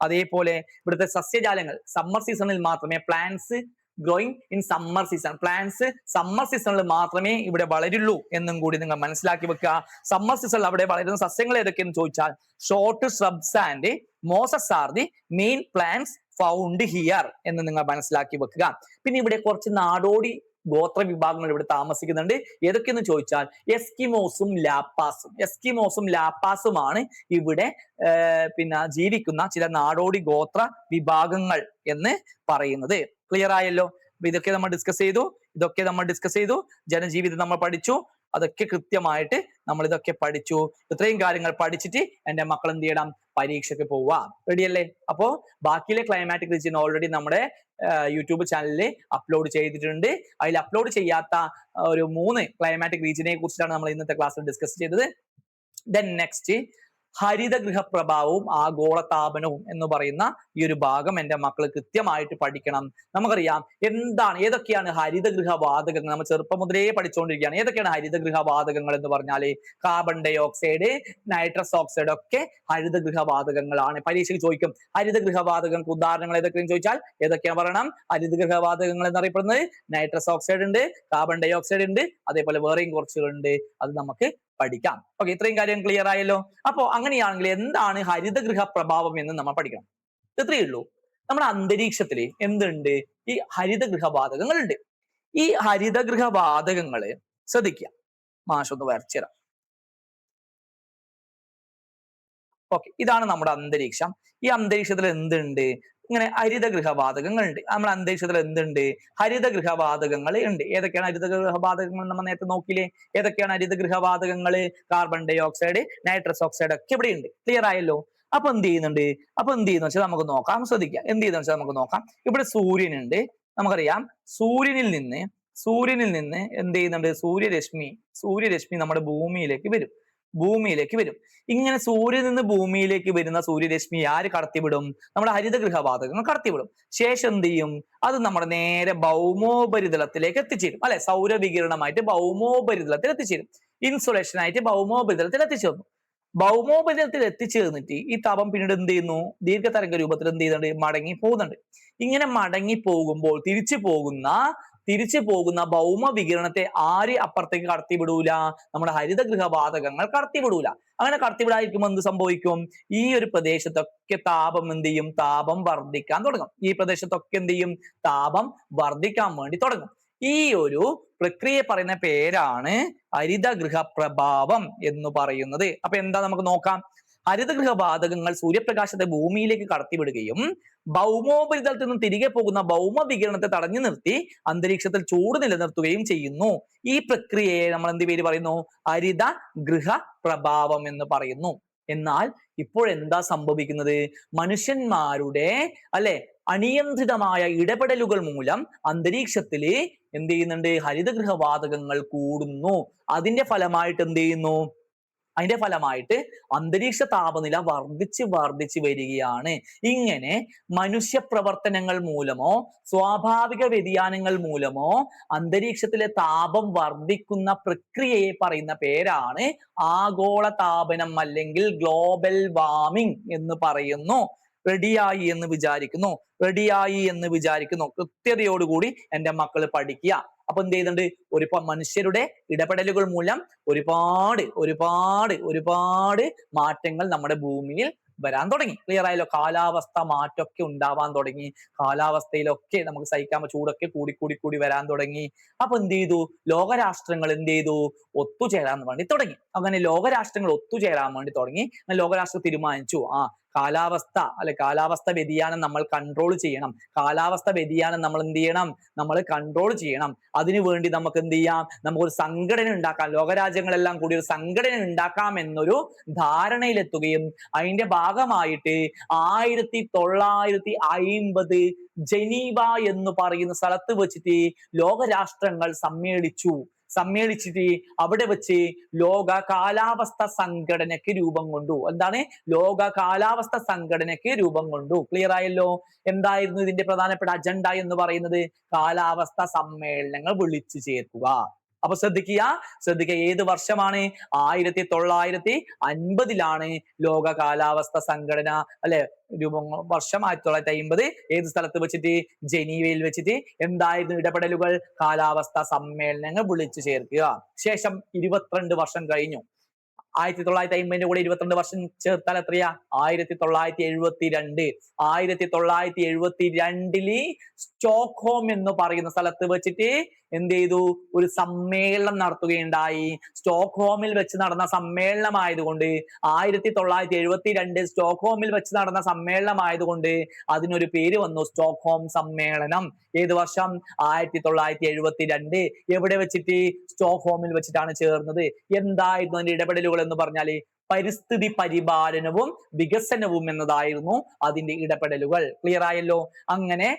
അതേപോലെ ഇവിടുത്തെ സസ്യജാലങ്ങൾ സമ്മർ സീസണിൽ മാത്രമേ plants growing in summer season, plants summer സീസണിൽ മാത്രമേ ഇവിടെ വളരുള്ളൂ എന്നും കൂടി നിങ്ങൾ മനസ്സിലാക്കി വെക്കുക. സമ്മർ സീസണിൽ അവിടെ വളരുന്ന സസ്യങ്ങൾ ഏതൊക്കെയെന്ന് ചോദിച്ചാൽ short shrubs and mosses are the main plants found here എന്ന് നിങ്ങൾ മനസ്സിലാക്കി വെക്കുക. പിന്നെ ഇവിടെ കുറച്ച് നാടോടി ഗോത്ര വിഭാഗങ്ങൾ ഇവിടെ താമസിക്കുന്നുണ്ട്. ഏതൊക്കെയെന്ന് ചോദിച്ചാൽ എസ്കിമോസും ലാപ്പാസുമാണ് ഇവിടെ ജീവിക്കുന്ന ചില നാടോടി ഗോത്ര വിഭാഗങ്ങൾ എന്ന് പറയുന്നത്. ക്ലിയർ ആയല്ലോ? ഇതൊക്കെ നമ്മൾ ഡിസ്കസ് ചെയ്തു. ജനജീവിതം നമ്മൾ പഠിച്ചു. അതൊക്കെ കൃത്യമായിട്ട് നമ്മൾ ഇതൊക്കെ പഠിച്ചു. ഇത്രയും കാര്യങ്ങൾ പഠിച്ചിട്ട് എൻ്റെ മക്കൾ എന്ത് ചെയ്യണം? പരീക്ഷയ്ക്ക് പോവുക. റെഡിയല്ലേ? അപ്പോ ബാക്കിയിലെ ക്ലൈമാറ്റിക് റീജിയൻ ഓൾറെഡി നമ്മുടെ യൂട്യൂബ് ചാനലിൽ അപ്ലോഡ് ചെയ്തിട്ടുണ്ട്. അതിൽ അപ്ലോഡ് ചെയ്യാത്ത ഒരു 3 ക്ലൈമാറ്റിക് റീജിയനെ കുറിച്ചിട്ടാണ് നമ്മൾ ഇന്നത്തെ ക്ലാസ്സിൽ ഡിസ്കസ് ചെയ്തത്. ദെൻ നെക്സ്റ്റ് ഹരിതഗൃഹ പ്രഭാവവും ആഗോളതാപനവും എന്ന് പറയുന്ന ഈ ഒരു ഭാഗം എൻ്റെ മക്കൾ കൃത്യമായിട്ട് പഠിക്കണം. നമുക്കറിയാം ഏതൊക്കെയാണ് ഹരിതഗൃഹ വാതകങ്ങൾ. നമ്മൾ ചെറുപ്പം മുതലേ പഠിച്ചുകൊണ്ടിരിക്കുകയാണ്. ഏതൊക്കെയാണ് ഹരിതഗൃഹ വാതകങ്ങൾ എന്ന് പറഞ്ഞാൽ carbon dioxide, nitrous oxide ഒക്കെ ഹരിതഗൃഹ വാതകങ്ങളാണ്. പരീക്ഷയ്ക്ക് ചോദിക്കും ഹരിതഗൃഹ വാതകങ്ങൾക്ക് ഉദാഹരണങ്ങൾ ഏതൊക്കെയെന്ന് ചോദിച്ചാൽ ഏതൊക്കെയാണ് പറയണം? ഹരിതഗൃഹ വാതകങ്ങൾ എന്നറിയപ്പെടുന്നത് നൈട്രസ് ഓക്സൈഡ് ഉണ്ട്, കാർബൺ ഡൈ ഓക്സൈഡ് ഉണ്ട്, അതേപോലെ വേറെയും കുറച്ചുകളുണ്ട്. അത് നമുക്ക് പഠിക്കാം. ഓക്കെ, ഇത്രയും കാര്യം ക്ലിയർ ആയല്ലോ? അപ്പോ അങ്ങനെയാണെങ്കിൽ എന്താണ് ഹരിതഗൃഹ പ്രഭാവം എന്ന് നമ്മൾ പഠിക്കണം. ഇത്രയേ ഉള്ളൂ. നമ്മുടെ അന്തരീക്ഷത്തിൽ എന്തുണ്ട്? ഈ ഹരിതഗൃഹ വാതകങ്ങൾ ഉണ്ട്. ഈ ഹരിതഗൃഹ വാതകങ്ങള് ശ്രദ്ധിക്കുക. മാഷൊന്ന് വരച്ചുതരാം. ഓക്കെ, ഇതാണ് നമ്മുടെ അന്തരീക്ഷം. ഈ അന്തരീക്ഷത്തിൽ എന്തുണ്ട്? ഇങ്ങനെ ഹരിതഗൃഹവാതകങ്ങൾ ഉണ്ട്. നമ്മുടെ അന്തരീക്ഷത്തിൽ എന്തുണ്ട്? ഹരിതഗൃഹവാതകങ്ങൾ ഉണ്ട്. ഏതൊക്കെയാണ് ഹരിതഗൃഹവാതകങ്ങൾ? നമ്മൾ നേരത്തെ നോക്കിയില്ലേ? ഏതൊക്കെയാണ് ഹരിതഗൃഹവാതകങ്ങൾ? Carbon dioxide, nitrous oxide ഒക്കെ ഇവിടെ ഉണ്ട്. ക്ലിയർ ആയല്ലോ? അപ്പൊ എന്ത് ചെയ്യുന്നുണ്ട്? വെച്ചാൽ നമുക്ക് നോക്കാം. ശ്രദ്ധിക്കാം. എന്ത് ചെയ്യുന്ന വെച്ചാൽ നമുക്ക് നോക്കാം. ഇവിടെ സൂര്യനുണ്ട്. നമുക്കറിയാം സൂര്യനിൽ നിന്ന് എന്ത് ചെയ്യുന്നുണ്ട്? സൂര്യരശ്മി നമ്മുടെ ഭൂമിയിലേക്ക് വരും. ഭൂമിയിലേക്ക് വരും. ഇങ്ങനെ സൂര്യനിൽ നിന്ന് ഭൂമിയിലേക്ക് വരുന്ന സൂര്യരശ്മി ആര് കടത്തിവിടും? നമ്മുടെ ഹരിതഗൃഹവാതകങ്ങൾ കടത്തിവിടും. ശേഷം എന്ത് ചെയ്യും? അത് നമ്മുടെ നേരെ ഭൗമോപരിതലത്തിലേക്ക് എത്തിച്ചേരും. അല്ലെ, സൗരവികിരണമായിട്ട് ഭൗമോപരിതലത്തിൽ എത്തിച്ചേരും. ഇൻസുലേഷൻ ആയിട്ട് ഭൗമോപരിതലത്തിൽ എത്തിച്ചേർന്നു. ഭൗമോപരിതലത്തിൽ എത്തിച്ചേർന്നിട്ട് ഈ താപം പിന്നീട് എന്ത് ചെയ്യുന്നു? ദീർഘതരംഗ രൂപത്തിൽ എന്ത് ചെയ്യുന്നുണ്ട്? മടങ്ങി പോകുന്നുണ്ട്. ഇങ്ങനെ മടങ്ങി പോകുമ്പോൾ തിരിച്ചു പോകുന്ന ഭൗമ വികിരണത്തെ ആര് അപ്പുറത്തേക്ക് കടത്തിവിടൂല? നമ്മുടെ ഹരിതഗൃഹവാതകങ്ങൾ കടത്തിവിടൂല. അങ്ങനെ കടത്തിവിടാതിരിക്കുമ്പോൾ എന്ത് സംഭവിക്കും? ഈ ഒരു പ്രദേശത്തൊക്കെ താപം എന്ത് ചെയ്യും? താപം വർദ്ധിക്കാൻ തുടങ്ങും. ഈ പ്രദേശത്തൊക്കെ എന്ത് ചെയ്യും? താപം വർദ്ധിക്കാൻ വേണ്ടി തുടങ്ങും. ഈ ഒരു പ്രക്രിയയെ പറയുന്ന പേരാണ് ഹരിതഗൃഹ പ്രഭാവം എന്ന് പറയുന്നത്. അപ്പൊ എന്താ നമുക്ക് നോക്കാം. ഹരിതഗൃഹവാതകങ്ങൾ സൂര്യപ്രകാശത്തെ ഭൂമിയിലേക്ക് കടത്തിവിടുകയും ഭൗമോപരിതലത്തിൽ നിന്നും തിരികെ പോകുന്ന ഭൗമ വികിരണത്തെ തടഞ്ഞു നിർത്തി അന്തരീക്ഷത്തിൽ ചൂട് നിലനിർത്തുകയും ചെയ്യുന്നു. ഈ പ്രക്രിയയെ നമ്മൾ എന്ത് പേര് പറയുന്നു? ഹരിതഗൃഹ പ്രഭാവം എന്ന് പറയുന്നു. എന്നാൽ ഇപ്പോഴെന്താ സംഭവിക്കുന്നത്? മനുഷ്യന്മാരുടെ അനിയന്ത്രിതമായ ഇടപെടലുകൾ മൂലം അന്തരീക്ഷത്തില് എന്ത് ചെയ്യുന്നുണ്ട്? ഹരിതഗൃഹവാതകങ്ങൾ കൂടുന്നു. അതിന്റെ ഫലമായിട്ട് എന്ത് ചെയ്യുന്നു? അതിന്റെ ഫലമായിട്ട് അന്തരീക്ഷ താപനില വർദ്ധിച്ച് വരികയാണ്. ഇങ്ങനെ മനുഷ്യ പ്രവർത്തനങ്ങൾ മൂലമോ സ്വാഭാവിക വ്യതിയാനങ്ങൾ മൂലമോ അന്തരീക്ഷത്തിലെ താപം വർദ്ധിക്കുന്ന പ്രക്രിയയെ പറയുന്ന പേരാണ് ആഗോളതാപനം അല്ലെങ്കിൽ ഗ്ലോബൽ വാർമിംഗ് എന്ന് പറയുന്നു. റെഡിയായി എന്ന് വിചാരിക്കുന്നു. കൃത്യതയോടുകൂടി എൻ്റെ മക്കൾ പഠിക്കുക. അപ്പൊ എന്ത് ചെയ്യുന്നുണ്ട്? മനുഷ്യരുടെ ഇടപെടലുകൾ മൂലം ഒരുപാട് മാറ്റങ്ങൾ നമ്മുടെ ഭൂമിയിൽ വരാൻ തുടങ്ങി. ക്ലിയർ ആയല്ലോ? കാലാവസ്ഥ മാറ്റമൊക്കെ ഉണ്ടാവാൻ തുടങ്ങി. കാലാവസ്ഥയിലൊക്കെ നമുക്ക് സഹിക്കാൻ ചൂടൊക്കെ കൂടി വരാൻ തുടങ്ങി. അപ്പൊ എന്ത് ചെയ്തു? ലോകരാഷ്ട്രങ്ങൾ എന്ത് ചെയ്തു? ഒത്തുചേരാൻ വേണ്ടി തുടങ്ങി. അങ്ങനെ ലോകരാഷ്ട്രങ്ങൾ ഒത്തുചേരാൻ വേണ്ടി തുടങ്ങി. ലോകരാഷ്ട്രം തീരുമാനിച്ചു, കാലാവസ്ഥ വ്യതിയാനം നമ്മൾ കൺട്രോൾ ചെയ്യണം. കാലാവസ്ഥ വ്യതിയാനം നമ്മൾ എന്ത് ചെയ്യണം? നമ്മൾ കൺട്രോൾ ചെയ്യണം. അതിനു വേണ്ടി നമുക്ക് എന്ത് ചെയ്യാം? നമുക്കൊരു സംഘടന ഉണ്ടാക്കാം. ലോകരാജ്യങ്ങളെല്ലാം കൂടി ഒരു സംഘടന ഉണ്ടാക്കാം എന്നൊരു ധാരണയിലെത്തുകയും അതിന്റെ ഭാഗമായിട്ട് 1950 ജനീവ എന്ന് പറയുന്ന സ്ഥലത്ത് വെച്ചിട്ട് ലോകരാഷ്ട്രങ്ങൾ സമ്മേളിച്ചിട്ട് അവിടെ വെച്ച് ലോക കാലാവസ്ഥ സംഘടനയ്ക്ക് രൂപം കൊണ്ടു. എന്താണ്? ലോക കാലാവസ്ഥ സംഘടനയ്ക്ക് രൂപം കൊണ്ടു. ക്ലിയർ ആയല്ലോ? എന്തായിരുന്നു ഇതിന്റെ പ്രധാനപ്പെട്ട അജണ്ട എന്ന് പറയുന്നത്? കാലാവസ്ഥ സമ്മേളനങ്ങൾ വിളിച്ചു ചേർക്കുക. അപ്പൊ ശ്രദ്ധിക്കുക. ഏത് വർഷമാണ്? 1950 ലോക കാലാവസ്ഥ സംഘടന രൂപം. വർഷം 1950. ഏത് സ്ഥലത്ത് വെച്ചിട്ട്? ജനീവയിൽ വെച്ചിട്ട്. എന്തായിരുന്നു ഇടപെടലുകൾ? കാലാവസ്ഥ സമ്മേളനങ്ങൾ വിളിച്ചു ചേർക്കുക. ശേഷം 22 വർഷം കഴിഞ്ഞു. 1950 കൂടെ 22 വർഷം ചേർത്താൽ എത്രയാ? 1972. 1972 സ്റ്റോക്ക്ഹോം എന്ന് പറയുന്ന സ്ഥലത്ത് വെച്ചിട്ട് എന്ത് ചെയ്തു? ഒരു സമ്മേളനം നടത്തുകയുണ്ടായി. സ്റ്റോക്ക്ഹോമിൽ വെച്ച് നടന്ന സമ്മേളനമായതുകൊണ്ട് 1972 സ്റ്റോക്ക്ഹോമിൽ വെച്ച് നടന്ന സമ്മേളനമായതുകൊണ്ട് അതിനൊരു പേര് വന്നു, സ്റ്റോക്ക്ഹോം സമ്മേളനം. ഏത് വർഷം? 1972. എവിടെ വെച്ചിട്ട്? സ്റ്റോക്ക്ഹോമിൽ വെച്ചിട്ടാണ് ചേർന്നത്. എന്തായിരുന്നു അതിന്റെ ഇടപെടലുകൾ എന്ന് പറഞ്ഞാല്? പരിസ്ഥിതി പരിപാലനവും വികസനവും എന്നതായിരുന്നു അതിന്റെ ഇടപെടലുകൾ. ക്ലിയർ ആയല്ലോ? അങ്ങനെ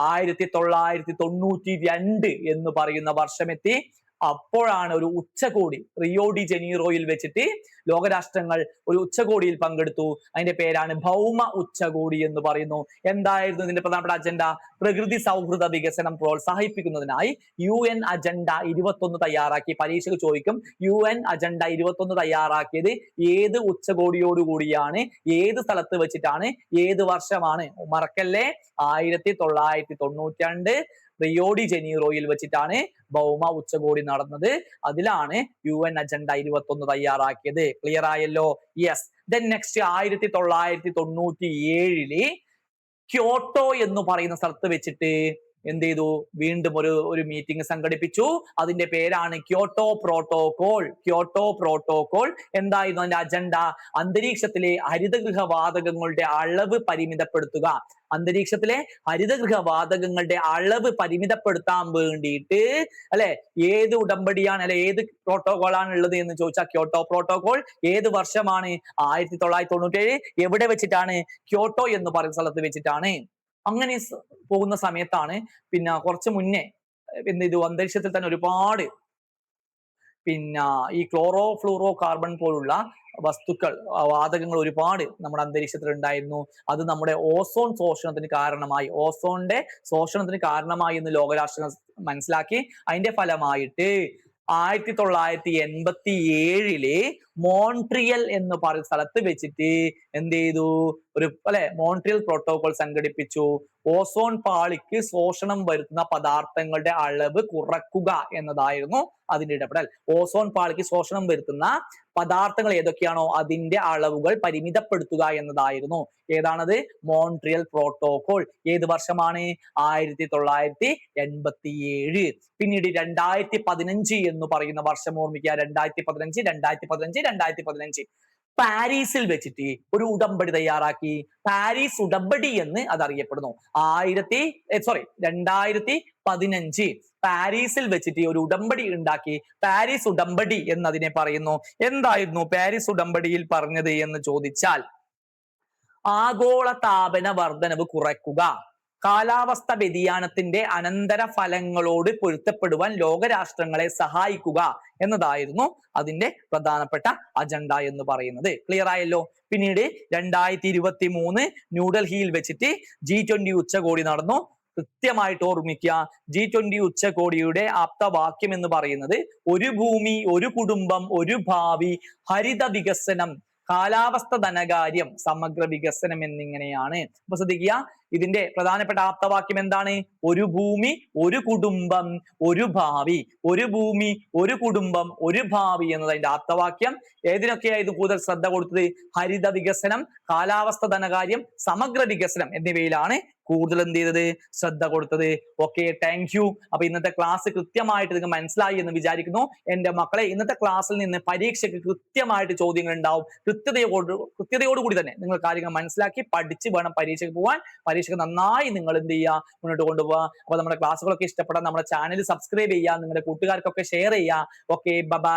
1992 എന്ന് പറയുന്ന വർഷമെത്തി. അപ്പോഴാണ് ഒരു ഉച്ചകോടി റിയോ ഡി ജനീറോയിൽ വെച്ചിട്ട് ലോകരാഷ്ട്രങ്ങൾ ഒരു ഉച്ചകോടിയിൽ പങ്കെടുത്തു. അതിന്റെ പേരാണ് ഭൗമ ഉച്ചകോടി എന്ന് പറയുന്നു. എന്തായിരുന്നു ഇതിന്റെ പ്രധാനപ്പെട്ട അജണ്ട? പ്രകൃതി സൗഹൃദ വികസനം പ്രോത്സാഹിപ്പിക്കുന്നതിനായി UN അജണ്ട 21 തയ്യാറാക്കി. പരീക്ഷയ്ക്ക് ചോദിക്കും, UN അജണ്ട 21 തയ്യാറാക്കിയത് ഏത് ഉച്ചകോടിയോടുകൂടിയാണ്? ഏത് സ്ഥലത്ത് വെച്ചിട്ടാണ്? ഏത് വർഷമാണ്? മറക്കല്ലേ, 1992 റിയോ ഡി ജനീറോയിൽ വെച്ചിട്ടാണ് ഭൗമ ഉച്ചകോടി നടന്നത്. അതിലാണ് UN അജണ്ട 21 തയ്യാറാക്കിയത്. ക്ലിയർ ആയല്ലോ? യെസ്. ദെൻ നെക്സ്റ്റ് 1997 ക്യോട്ടോ എന്ന് പറയുന്ന സ്ഥലത്ത് വെച്ചിട്ട് എന്ത് ചെയ്തു? വീണ്ടും ഒരു മീറ്റിംഗ് സംഘടിപ്പിച്ചു. അതിന്റെ പേരാണ് ക്യോട്ടോ പ്രോട്ടോകോൾ. എന്തായിരുന്നു അതിന്റെ അജണ്ട? അന്തരീക്ഷത്തിലെ ഹരിതഗൃഹവാതകങ്ങളുടെ അളവ് പരിമിതപ്പെടുത്തുക. അന്തരീക്ഷത്തിലെ ഹരിതഗൃഹവാതകങ്ങളുടെ അളവ് പരിമിതപ്പെടുത്താൻ വേണ്ടിയിട്ട് ഏത് ഉടമ്പടിയാണ് ഏത് പ്രോട്ടോകോളാണ് ഉള്ളത് എന്ന് ചോദിച്ചാൽ ക്യോട്ടോ പ്രോട്ടോകോൾ. ഏത് വർഷമാണ്? 1997. എവിടെ വെച്ചിട്ടാണ്? ക്യോട്ടോ എന്ന് പറയുന്ന സ്ഥലത്ത് വെച്ചിട്ടാണ്. അങ്ങനെ പോകുന്ന സമയത്താണ് പിന്നെ കുറച്ച് മുന്നേ എന്ത് ചെയ്തു? അന്തരീക്ഷത്തിൽ തന്നെ ഒരുപാട് പിന്നെ ഈ ക്ലോറോ ഫ്ലൂറോ കാർബൺ പോലുള്ള വസ്തുക്കൾ വാതകങ്ങൾ ഒരുപാട് നമ്മുടെ അന്തരീക്ഷത്തിൽ ഉണ്ടായിരുന്നു. അത് നമ്മുടെ ഓസോൺ ശോഷണത്തിന് കാരണമായി, ഓസോണിന്റെ ശോഷണത്തിന് കാരണമായി എന്ന് ലോകരാഷ്ട്രങ്ങൾ മനസ്സിലാക്കി. അതിന്റെ ഫലമായിട്ട് 1987 മോൺട്രിയൽ എന്ന് പറയുന്ന സ്ഥലത്ത് വെച്ചിട്ട് എന്ത് ചെയ്തു, ഒരു മോൺട്രിയൽ പ്രോട്ടോകോൾ സംഘടിപ്പിച്ചു. ഓസോൺ പാളിക്ക് ശോഷണം വരുത്തുന്ന പദാർത്ഥങ്ങളുടെ അളവ് കുറക്കുക എന്നതായിരുന്നു അതിന്റെ ഇടപെടൽ. ഓസോൺ പാളിക്ക് ശോഷണം വരുത്തുന്ന പദാർത്ഥങ്ങൾ ഏതൊക്കെയാണോ അതിന്റെ അളവുകൾ പരിമിതപ്പെടുത്തുക എന്നതായിരുന്നു ഏതാണത്, മോൺട്രിയൽ പ്രോട്ടോകോൾ. ഏത് വർഷമാണ്? 1987. പിന്നീട് 2015 എന്ന് പറയുന്ന വർഷം ഓർമ്മിക്കുക. 2015 പാരീസിൽ വെച്ചിട്ട് ഒരു ഉടമ്പടി തയ്യാറാക്കി. പാരീസ് ഉടമ്പടി എന്ന് അതറിയപ്പെടുന്നു. 2015 പാരീസിൽ വെച്ചിട്ട് ഒരു ഉടമ്പടി ഉണ്ടാക്കി. പാരീസ് ഉടമ്പടി എന്നതിനെ പറയുന്നു. എന്തായിരുന്നു പാരീസ് ഉടമ്പടിയിൽ പറഞ്ഞത് എന്ന് ചോദിച്ചാൽ, ആഗോള താപന വർധനവ് കുറയ്ക്കുക, കാലാവസ്ഥ വ്യതിയാനത്തിന്റെ അനന്തര ഫലങ്ങളോട് പൊരുത്തപ്പെടുവാൻ ലോകരാഷ്ട്രങ്ങളെ സഹായിക്കുക എന്നതായിരുന്നു അതിന്റെ പ്രധാനപ്പെട്ട അജണ്ട എന്ന് പറയുന്നത്. ക്ലിയർ ആയല്ലോ? പിന്നീട് 2023 ന്യൂഡൽഹിയിൽ വെച്ചിട്ട് G20 ഉച്ചകോടി നടന്നു. കൃത്യമായിട്ട് ഓർമ്മിക്കുക, G20 ഉച്ചകോടിയുടെ ആപ്തവാക്യം എന്ന് പറയുന്നത് ഒരു ഭൂമി, ഒരു കുടുംബം, ഒരു ഭാവി, ഹരിത വികസനം, കാലാവസ്ഥ, ധനകാര്യം, സമഗ്ര വികസനം എന്നിങ്ങനെയാണ്. അപ്പൊ ശ്രദ്ധിക്കുക, ഇതിന്റെ പ്രധാനപ്പെട്ട ആപ്തവാക്യം എന്താണ്? ഒരു ഭൂമി, ഒരു കുടുംബം, ഒരു ഭാവി. ഒരു ഭൂമി, ഒരു കുടുംബം, ഒരു ഭാവി എന്നതിന്റെ ആപ്തവാക്യം. ഏതിനൊക്കെയായിരുന്നു കൂടുതൽ ശ്രദ്ധ കൊടുത്തത്? ഹരിത വികസനം, കാലാവസ്ഥ, ധനകാര്യം, സമഗ്ര വികസനം എന്നിവയിലാണ് കൂടുതൽ എന്ത് ചെയ്തത്? ശ്രദ്ധ കൊടുത്തത്. Okay, thank you. അപ്പൊ ഇന്നത്തെ ക്ലാസ് കൃത്യമായിട്ട് നിങ്ങൾക്ക് മനസ്സിലായി എന്ന് വിചാരിക്കുന്നു. എന്റെ മക്കളെ, ഇന്നത്തെ ക്ലാസ്സിൽ നിന്ന് പരീക്ഷയ്ക്ക് കൃത്യമായിട്ട് ചോദ്യങ്ങൾ ഉണ്ടാവും. കൃത്യതയോടുകൂടി തന്നെ നിങ്ങൾ കാര്യങ്ങൾ മനസ്സിലാക്കി പഠിച്ച് വേണം പരീക്ഷയ്ക്ക് പോകാൻ. പരീക്ഷയ്ക്ക് നന്നായി നിങ്ങൾ എന്ത് ചെയ്യുക, മുന്നോട്ട് കൊണ്ടുപോകുക. അപ്പൊ നമ്മുടെ ക്ലാസ്സുകളൊക്കെ ഇഷ്ടപ്പെടാൻ നമ്മുടെ ചാനൽ സബ്സ്ക്രൈബ് ചെയ്യുക, നിങ്ങളുടെ കൂട്ടുകാർക്കൊക്കെ ഷെയർ ചെയ്യുക. Okay, by.